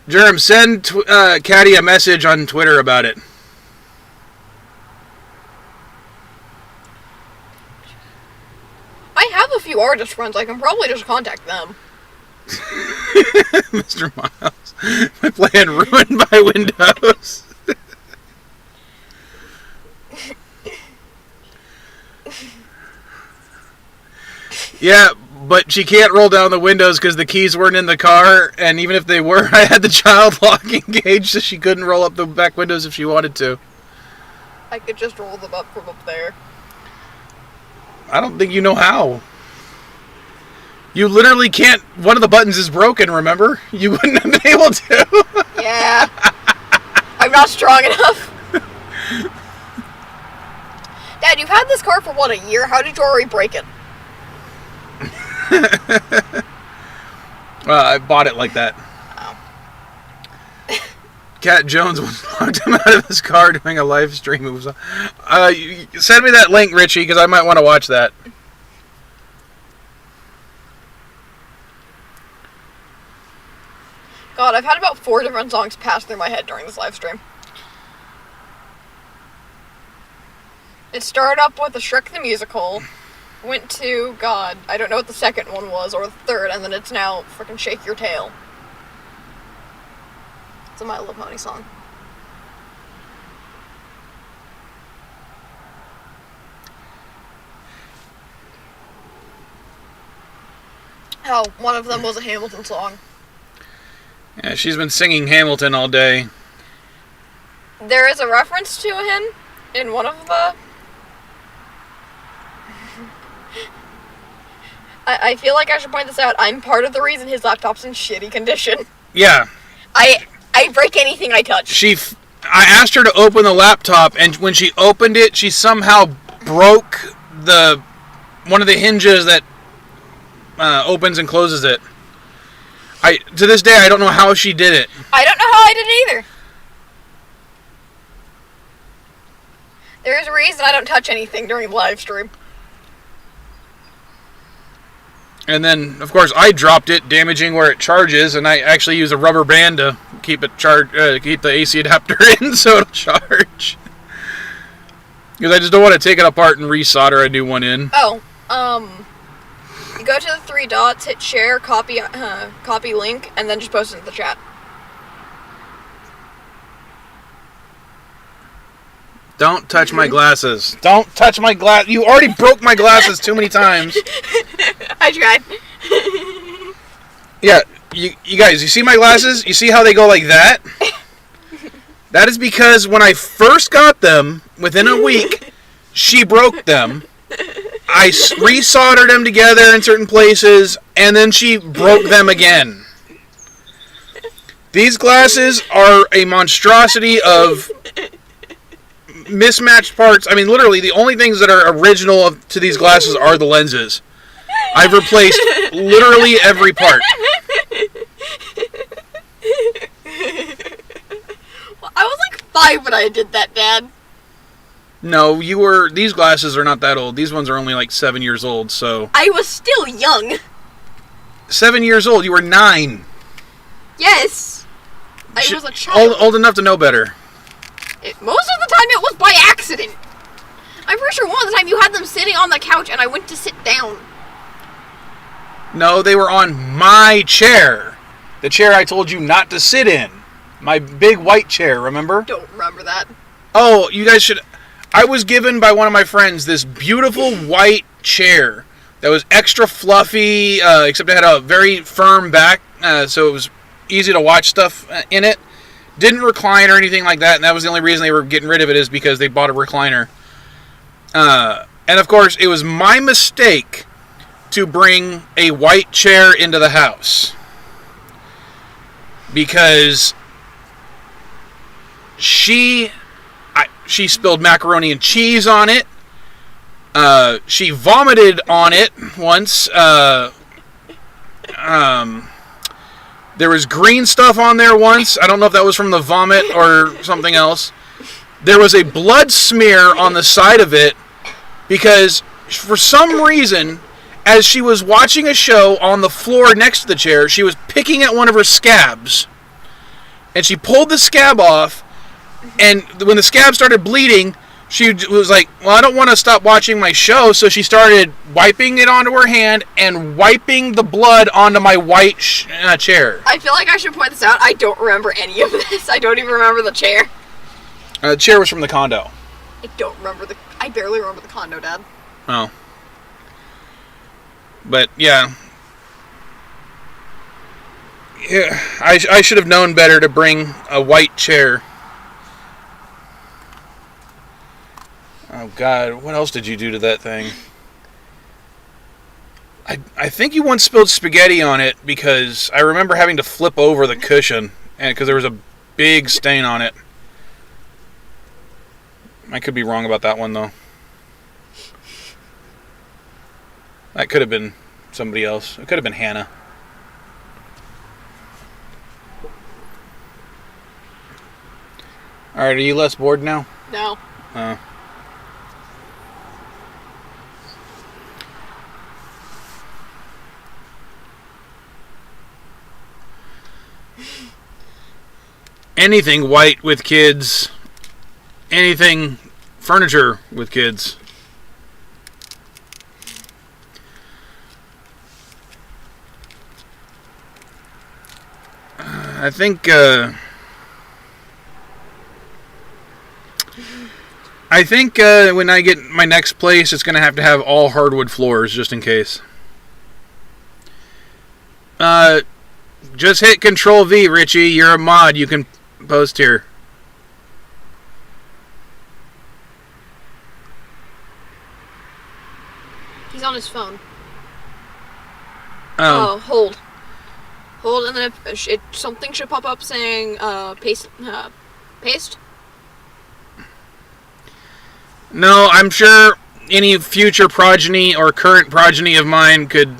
Speaker 2: Germ, send Katty a message on Twitter about it.
Speaker 1: I have a few artist friends. I can probably just contact them.
Speaker 2: Mr. Miles, my plan ruined by Windows. Yeah, but she can't roll down the windows because the keys weren't in the car, and even if they were, I had the child lock engaged, so she couldn't roll up the back windows if she wanted to.
Speaker 1: I could just roll them up from up there.
Speaker 2: I don't think you know how. You literally can't. One of the buttons is broken, remember? You wouldn't have been able to.
Speaker 1: Yeah. I'm not strong enough. Dad, you've had this car for what, a year? How did you already break it?
Speaker 2: I bought it like that.
Speaker 1: Oh.
Speaker 2: Cat Jones locked him out of his car doing a live stream. It was, send me that link, Richie, because I might want to watch that.
Speaker 1: God, I've had about 4 different songs pass through my head during this live stream. It started up with the Shrek the Musical, went to, God, I don't know what the second one was, or the third, and then it's now frickin' Shake Your Tail. It's a My Little Pony song. how one of them was a Hamilton song.
Speaker 2: Yeah, she's been singing Hamilton all day.
Speaker 1: There is a reference to him in one of the... I feel like I should point this out. I'm part of the reason his laptop's in shitty condition.
Speaker 2: Yeah.
Speaker 1: I break anything I touch.
Speaker 2: I asked her to open the laptop, and when she opened it, she somehow broke one of the hinges that opens and closes it. To this day, I don't know how she did it.
Speaker 1: I don't know how I did it either. There's a reason I don't touch anything during the live stream.
Speaker 2: And then, of course, I dropped it, damaging where it charges, and I actually use a rubber band to keep it keep the AC adapter in so it'll charge. Because I just don't want to take it apart and resolder a new one in.
Speaker 1: Oh, you go to the three dots, hit share, copy link, and then just post it in the chat.
Speaker 2: Don't touch my glasses. Don't touch my glass. You already broke my glasses too many times.
Speaker 1: I tried.
Speaker 2: Yeah, you guys, you see my glasses? You see how they go like that? That is because when I first got them, within a week, she broke them. I resoldered them together in certain places, and then she broke them again. These glasses are a monstrosity of mismatched parts. I mean, literally, the only things that are original to these glasses are the lenses. I've replaced literally every part.
Speaker 1: Well, I was like 5 when I did that, Dad.
Speaker 2: No, these glasses are not that old. These ones are only like 7 years old, so...
Speaker 1: I was still young.
Speaker 2: 7 years old? You were 9.
Speaker 1: Yes. I was a child.
Speaker 2: Old enough to know better.
Speaker 1: Most of the time it was by accident. I'm pretty sure one of the time you had them sitting on the couch and I went to sit down.
Speaker 2: No, they were on my chair. The chair I told you not to sit in. My big white chair, remember?
Speaker 1: Don't remember that.
Speaker 2: Oh, you guys should... I was given by one of my friends this beautiful white chair that was extra fluffy, except it had a very firm back, so it was easy to watch stuff in it. Didn't recline or anything like that, and that was the only reason they were getting rid of it, is because they bought a recliner. And of course, it was my mistake to bring a white chair into the house. Because she spilled macaroni and cheese on it. She vomited on it once. There was green stuff on there once. I don't know if that was from the vomit or something else. There was a blood smear on the side of it because for some reason, as she was watching a show on the floor next to the chair, she was picking at one of her scabs. And she pulled the scab off, and when the scab started bleeding, she was like, well, I don't want to stop watching my show, so she started wiping it onto her hand and wiping the blood onto my white chair.
Speaker 1: I feel like I should point this out. I don't remember any of this. I don't even remember the chair.
Speaker 2: The chair was from the condo.
Speaker 1: I barely remember the condo, Dad.
Speaker 2: Oh. But, yeah. Yeah, I should have known better to bring a white chair. Oh, God. What else did you do to that thing? I think you once spilled spaghetti on it because I remember having to flip over the cushion because there was a big stain on it. I could be wrong about that one, though. That could have been somebody else. It could have been Hannah. Alright, are you less bored now?
Speaker 1: No.
Speaker 2: Anything white with kids. Anything furniture with kids. I think when I get my next place, it's going to have all hardwood floors, just in case. Just hit Control V, Richie. You're a mod. You can post here.
Speaker 1: He's on his phone.
Speaker 2: Oh.
Speaker 1: Hold. Hold, and then something should pop up saying, paste. Paste?
Speaker 2: No, I'm sure any future progeny or current progeny of mine could...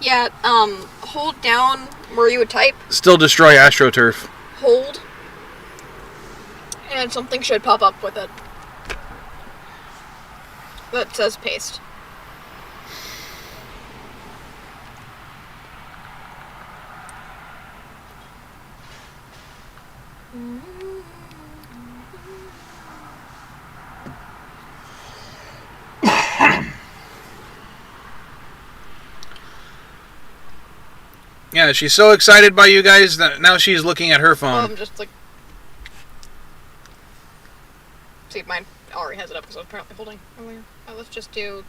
Speaker 1: Yeah, hold down where you would type.
Speaker 2: Still destroy AstroTurf.
Speaker 1: Hold. And something should pop up with it. That says paste.
Speaker 2: Yeah, she's so excited by you guys that now she's looking at her phone.
Speaker 1: I'm just like... See if mine already has it up because I was apparently holding earlier. Let's just do...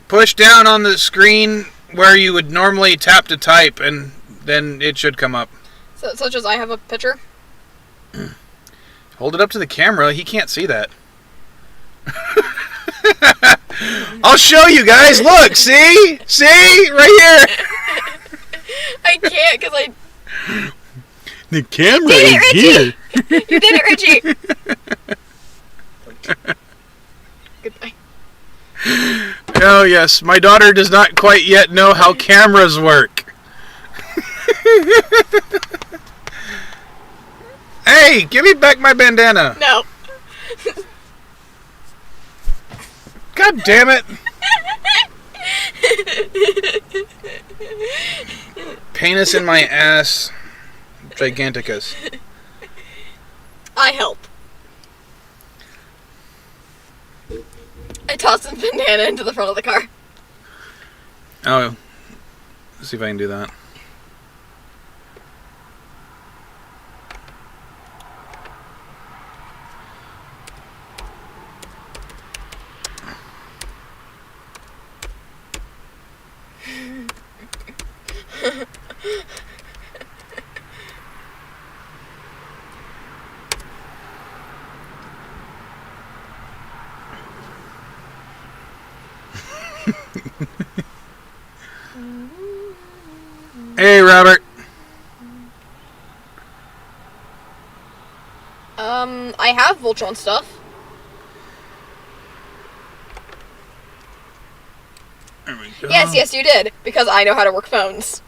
Speaker 2: Push down on the screen where you would normally tap to type, and then it should come up.
Speaker 1: So, such as I have a picture?
Speaker 2: Hold it up to the camera. He can't see that. I'll show you guys. Look, see? See? Right here.
Speaker 1: I can't because I...
Speaker 2: The camera
Speaker 1: is
Speaker 2: here.
Speaker 1: You did it, Richie! Goodbye.
Speaker 2: Oh, yes. My daughter does not quite yet know how cameras work. Hey, give me back my bandana.
Speaker 1: No.
Speaker 2: God damn it. Penis in my ass. Giganticus.
Speaker 1: I help. I toss the banana into the front of the car.
Speaker 2: Oh. Let's see if I can do that. Hey, Robert.
Speaker 1: I have Voltron stuff.
Speaker 2: There we go.
Speaker 1: Yes, you did. Because I know how to work phones.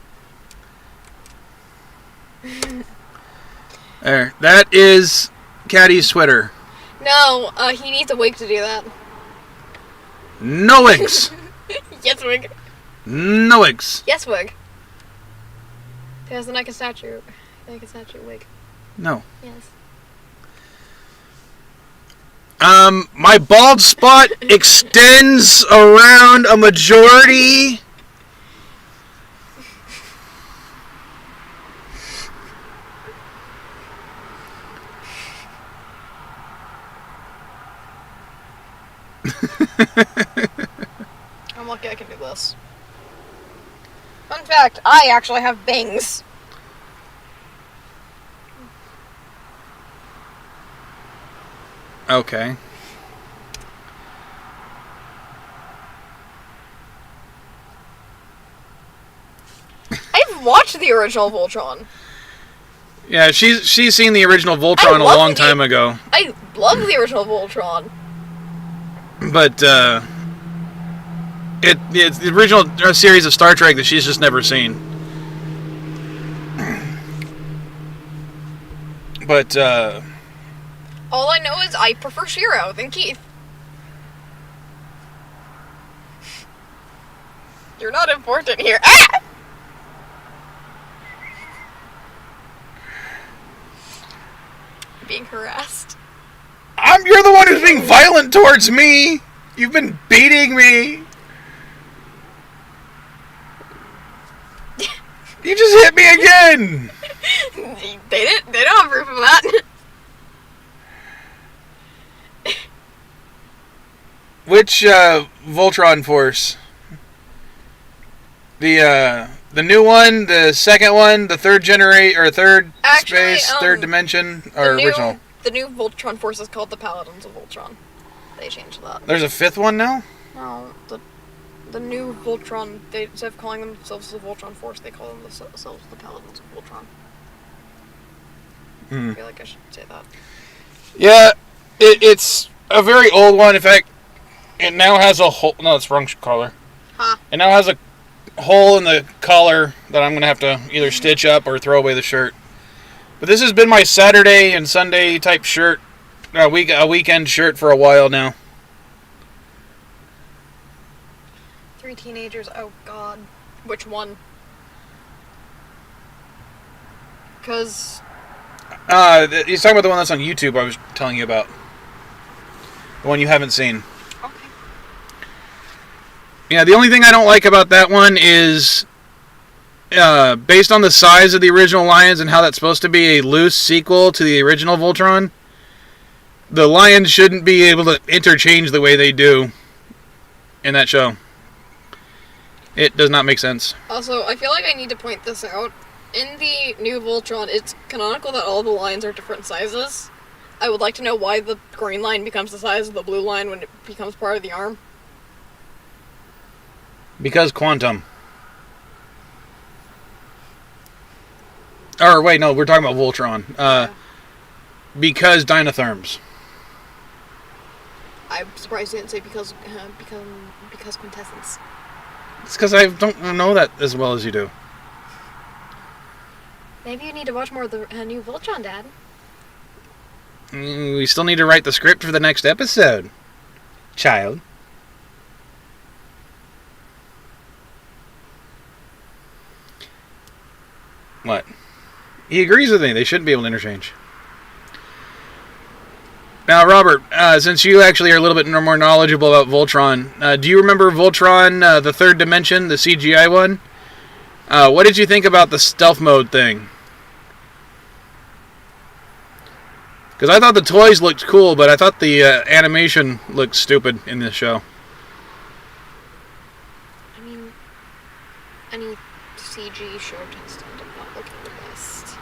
Speaker 2: There. That is Katty's sweater.
Speaker 1: No, he needs a wig to do that.
Speaker 2: No wigs.
Speaker 1: Yes, wig.
Speaker 2: No wigs.
Speaker 1: Yes, wig. Because then I can snatch your wig.
Speaker 2: No.
Speaker 1: Yes.
Speaker 2: My bald spot extends around a majority.
Speaker 1: I'm lucky I can do this. Fun fact, I actually have bangs.
Speaker 2: Okay.
Speaker 1: I've watched the original Voltron.
Speaker 2: Yeah, she's seen the original Voltron a long time ago.
Speaker 1: I love the original Voltron.
Speaker 2: But it's the original series of Star Trek that she's just never seen. But
Speaker 1: all I know is I prefer Shiro than Keith. You're not important here. Ah! Being harassed.
Speaker 2: you're the one who's being violent towards me. You've been beating me. You just hit me again.
Speaker 1: They don't have proof of that.
Speaker 2: Which Voltron force? The new one, the second one, the third space, third dimension, or original?
Speaker 1: The new Voltron force is called the Paladins of Voltron. They changed that.
Speaker 2: There's a fifth one now?
Speaker 1: No, the new Voltron, instead of calling themselves the Voltron Force, they call themselves the Paladins of Voltron. I feel like I should say that.
Speaker 2: Yeah, it's a very old one. In fact, it now has a hole. No, it's wrong collar.
Speaker 1: Huh.
Speaker 2: It now has a hole in the collar that I'm going to have to either stitch up or throw away the shirt. But this has been my Saturday and Sunday type shirt, a weekend shirt for a while now.
Speaker 1: 3 teenagers, oh god. Which one? Because...
Speaker 2: he's talking about the one that's on YouTube I was telling you about. The one you haven't seen.
Speaker 1: Okay.
Speaker 2: Yeah, the only thing I don't like about that one is... based on the size of the original Lions and how that's supposed to be a loose sequel to the original Voltron, the Lions shouldn't be able to interchange the way they do in that show. It does not make sense.
Speaker 1: Also, I feel like I need to point this out. In the new Voltron, it's canonical that all the Lions are different sizes. I would like to know why the green line becomes the size of the blue line when it becomes part of the arm.
Speaker 2: Because quantum. Or wait, no, we're talking about Voltron.
Speaker 1: Yeah.
Speaker 2: Because Dynatherms.
Speaker 1: I'm surprised you didn't say because quintessence.
Speaker 2: It's because I don't know that as well as you do.
Speaker 1: Maybe you need to watch more of the new Voltron, Dad.
Speaker 2: We still need to write the script for the next episode, child. What? He agrees with me. They shouldn't be able to interchange. Now, Robert, since you actually are a little bit more knowledgeable about Voltron, do you remember Voltron, the third dimension, the CGI one? What did you think about the stealth mode thing? Because I thought the toys looked cool, but I thought the animation looked stupid in this show.
Speaker 1: I mean, any CG show tends to end up not looking the best.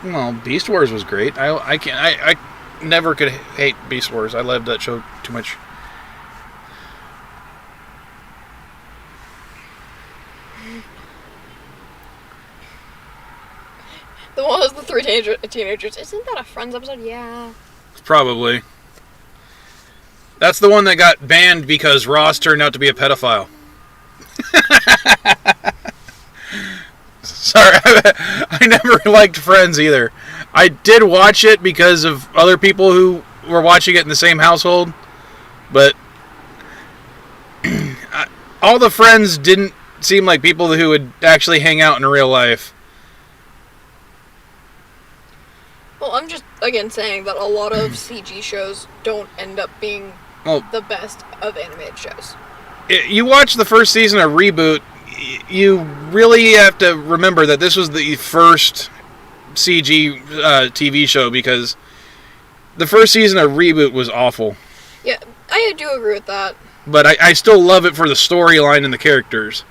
Speaker 2: Well, Beast Wars was great. I never could hate Beast Wars. I loved that show too much.
Speaker 1: The one was the 3 teenagers. Isn't that a Friends episode? Yeah.
Speaker 2: Probably. That's the one that got banned because Ross turned out to be a pedophile. Sorry, I never liked Friends either. I did watch it because of other people who were watching it in the same household, but all the friends didn't seem like people who would actually hang out in real life.
Speaker 1: Well, I'm just, again, saying that a lot of CG shows don't end up being the best of animated shows.
Speaker 2: You watch the first season of Reboot, you really have to remember that this was the first CG TV show, because the first season of Reboot was awful.
Speaker 1: Yeah, I do agree with that.
Speaker 2: But I still love it for the storyline and the characters.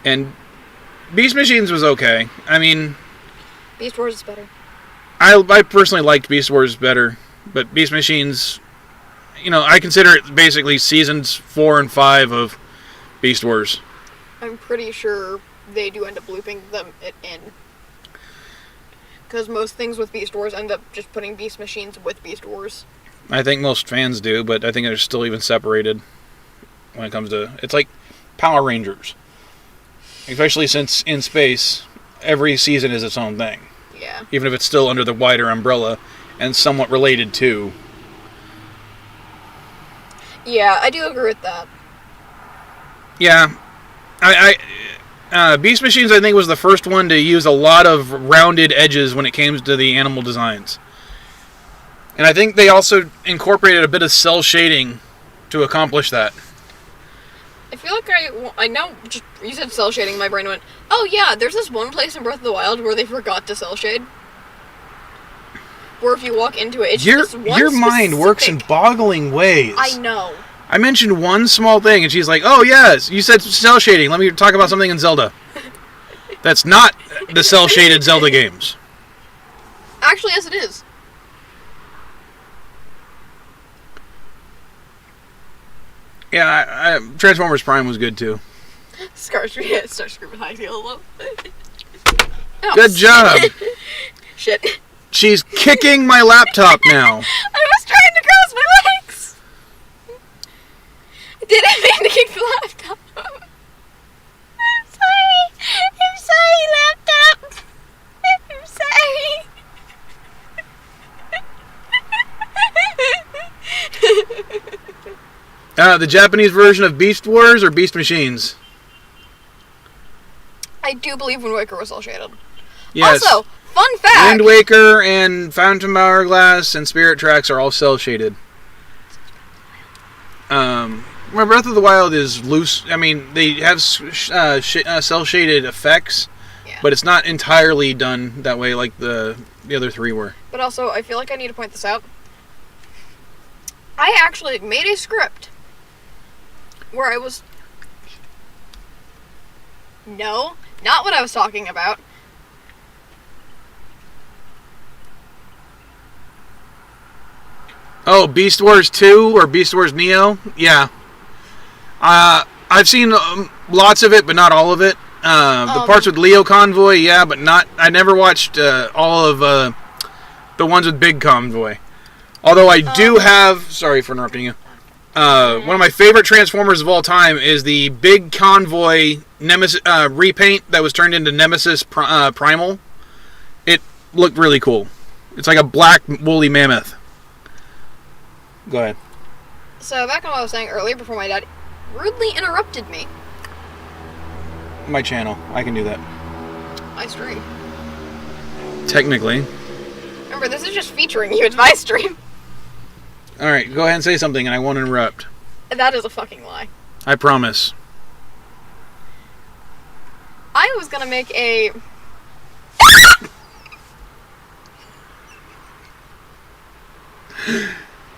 Speaker 2: And Beast Machines was okay. I mean...
Speaker 1: Beast Wars is better.
Speaker 2: I personally liked Beast Wars better, but Beast Machines, I consider it basically seasons 4 and 5 of Beast Wars.
Speaker 1: I'm pretty sure they do end up looping them in. Because most things with Beast Wars end up just putting Beast Machines with Beast Wars.
Speaker 2: I think most fans do, but I think they're still even separated when it comes to... It's like Power Rangers. Especially since in space, every season is its own thing.
Speaker 1: Yeah. Even
Speaker 2: if it's still under the wider umbrella and somewhat related to.
Speaker 1: Yeah, I do agree with that.
Speaker 2: Yeah. Beast Machines, I think, was the first one to use a lot of rounded edges when it came to the animal designs. And I think they also incorporated a bit of cell shading to accomplish that.
Speaker 1: I feel like I know, just you said cell shading, my brain went, oh yeah, there's this one place in Breath of the Wild where they forgot to cell shade. Where if you walk into it, it's just this one
Speaker 2: Your mind works in boggling ways.
Speaker 1: I know.
Speaker 2: I mentioned one small thing, and she's like, "Oh yes, you said cell shading. Let me talk about something in Zelda." That's not the cell shaded Zelda games.
Speaker 1: Actually, yes, it is.
Speaker 2: Yeah, Transformers Prime was good too.
Speaker 1: Starscream high heel low. Oh,
Speaker 2: Good job.
Speaker 1: Shit.
Speaker 2: She's kicking my laptop now.
Speaker 1: I was trying to cross my legs. I didn't mean to kick the laptop. I'm sorry, laptop. I'm sorry.
Speaker 2: The Japanese version of Beast Wars or Beast Machines?
Speaker 1: I do believe Wind Waker was all shaded.
Speaker 2: Yes.
Speaker 1: Also, fun fact.
Speaker 2: Wind Waker and Phantom Hourglass and Spirit Tracks are all cell shaded. Breath of the Wild is loose. I mean, they have cell shaded effects,
Speaker 1: yeah.
Speaker 2: But it's not entirely done that way like the other three were.
Speaker 1: But also, I feel like I need to point this out. I actually made a script where I was... No, not what I was talking about.
Speaker 2: Oh, Beast Wars 2 or Beast Wars Neo? Yeah. I've seen lots of it, but not all of it. The parts with Leo Convoy, yeah, but not... I never watched all of the ones with Big Convoy. Although I do have... Sorry for interrupting you. One of my favorite Transformers of all time is the Big Convoy Nemesis repaint that was turned into Nemesis Primal. It looked really cool. It's like a black woolly mammoth. Go ahead.
Speaker 1: So back on what I was saying earlier before my dad rudely interrupted me.
Speaker 2: My channel. I can do that.
Speaker 1: My stream.
Speaker 2: Technically.
Speaker 1: Remember, this is just featuring you. It's my stream.
Speaker 2: Alright, go ahead and say something and I won't interrupt.
Speaker 1: That is a fucking lie.
Speaker 2: I promise.
Speaker 1: I was gonna make a...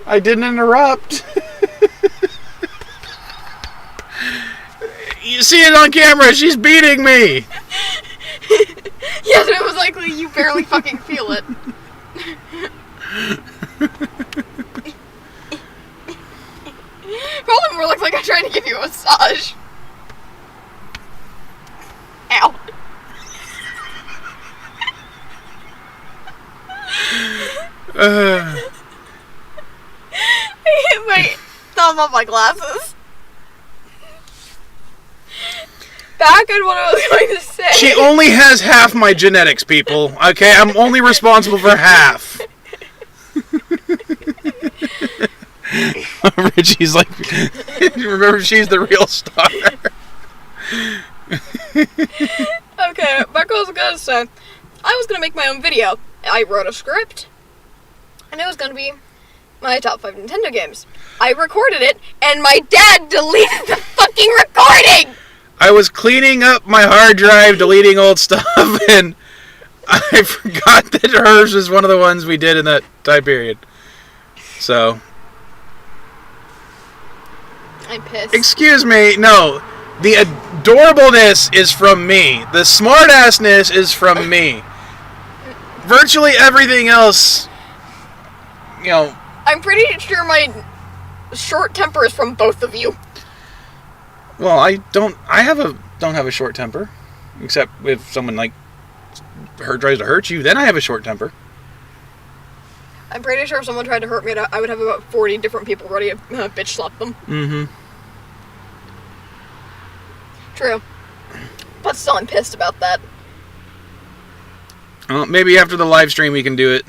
Speaker 2: I didn't interrupt. You see it on camera. She's beating me.
Speaker 1: Yes, it was likely you barely fucking feel it. Probably more looks like I'm trying to give you a massage. Ow. I hit my thumb on my glasses. Back on what I was going to say.
Speaker 2: She only has half my genetics, people. Okay, I'm only responsible for half. Richie's like, remember, she's the real star.
Speaker 1: Okay, back on what I was going to say. I was going to make my own video. I wrote a script, and it was going to be my top 5 Nintendo games. I recorded it, and my dad deleted the fucking recording!
Speaker 2: I was cleaning up my hard drive, deleting old stuff, and I forgot that hers was one of the ones we did in that time period. So...
Speaker 1: I'm pissed.
Speaker 2: Excuse me, no. The adorableness is from me. The smartassness is from me. Virtually everything else, you know...
Speaker 1: I'm pretty sure my short temper is from both of you.
Speaker 2: Well, I don't have a short temper. Except if someone, like, tries to hurt you, then I have a short temper.
Speaker 1: I'm pretty sure if someone tried to hurt me, I would have about 40 different people ready to bitch slap them.
Speaker 2: Mm-hmm.
Speaker 1: True. But still, I'm pissed about that.
Speaker 2: Well, maybe after the live stream we can do it.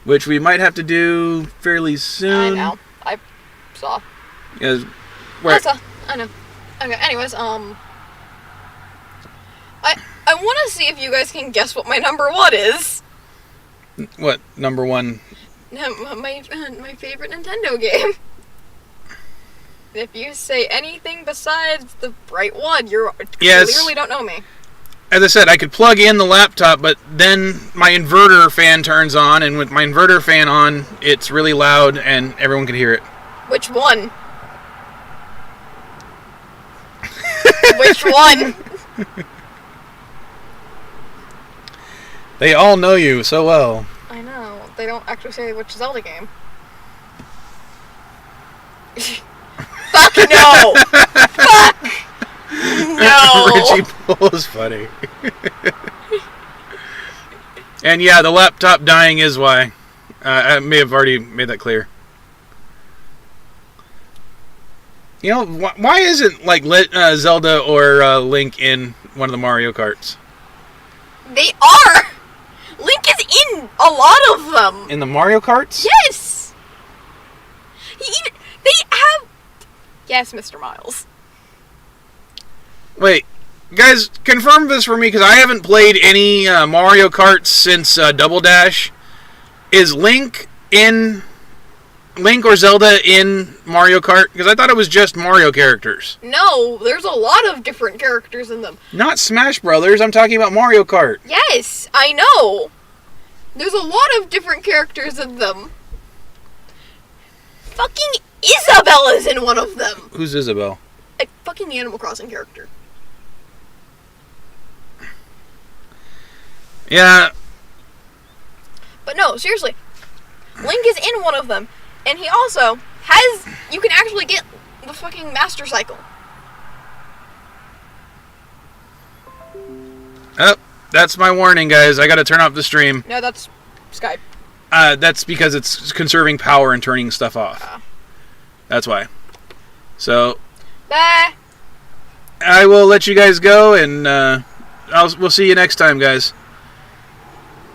Speaker 2: Which we might have to do fairly soon.
Speaker 1: I know. I saw.
Speaker 2: Yes.
Speaker 1: I know. Okay, anyways, I want to see if you guys can guess what my number 1 is.
Speaker 2: What? Number 1?
Speaker 1: My favorite Nintendo game. If you say anything besides the bright one, you clearly don't know me.
Speaker 2: As I said, I could plug in the laptop, but then my inverter fan turns on, and with my inverter fan on, it's really loud, and everyone can hear it.
Speaker 1: Which one? Which one?
Speaker 2: They all know you so well.
Speaker 1: I know. They don't actually say which Zelda game. Fuck no! Fuck! No!
Speaker 2: Richie Bull is funny. And yeah, the laptop dying is why. I may have already made that clear. You know, why isn't like Zelda or Link in one of the Mario Karts?
Speaker 1: They are! Link is in a lot of them!
Speaker 2: In the Mario Karts?
Speaker 1: Yes! They have... Yes, Mr. Miles.
Speaker 2: Wait, guys, confirm this for me, because I haven't played any Mario Kart since Double Dash. Is Link or Zelda in Mario Kart? Because I thought it was just Mario characters.
Speaker 1: No, there's a lot of different characters in them.
Speaker 2: Not Smash Brothers, I'm talking about Mario Kart.
Speaker 1: Yes, I know. There's a lot of different characters in them. Fucking Isabella's in one of them.
Speaker 2: Who's Isabelle?
Speaker 1: A fucking Animal Crossing character.
Speaker 2: Yeah.
Speaker 1: But no, seriously. Link is in one of them. And he also has... You can actually get the fucking Master Cycle.
Speaker 2: Oh, that's my warning, guys. I gotta turn off the stream.
Speaker 1: No, that's Skype.
Speaker 2: That's because it's conserving power and turning stuff off. That's why. So...
Speaker 1: Bye.
Speaker 2: I will let you guys go, and we'll see you next time, guys.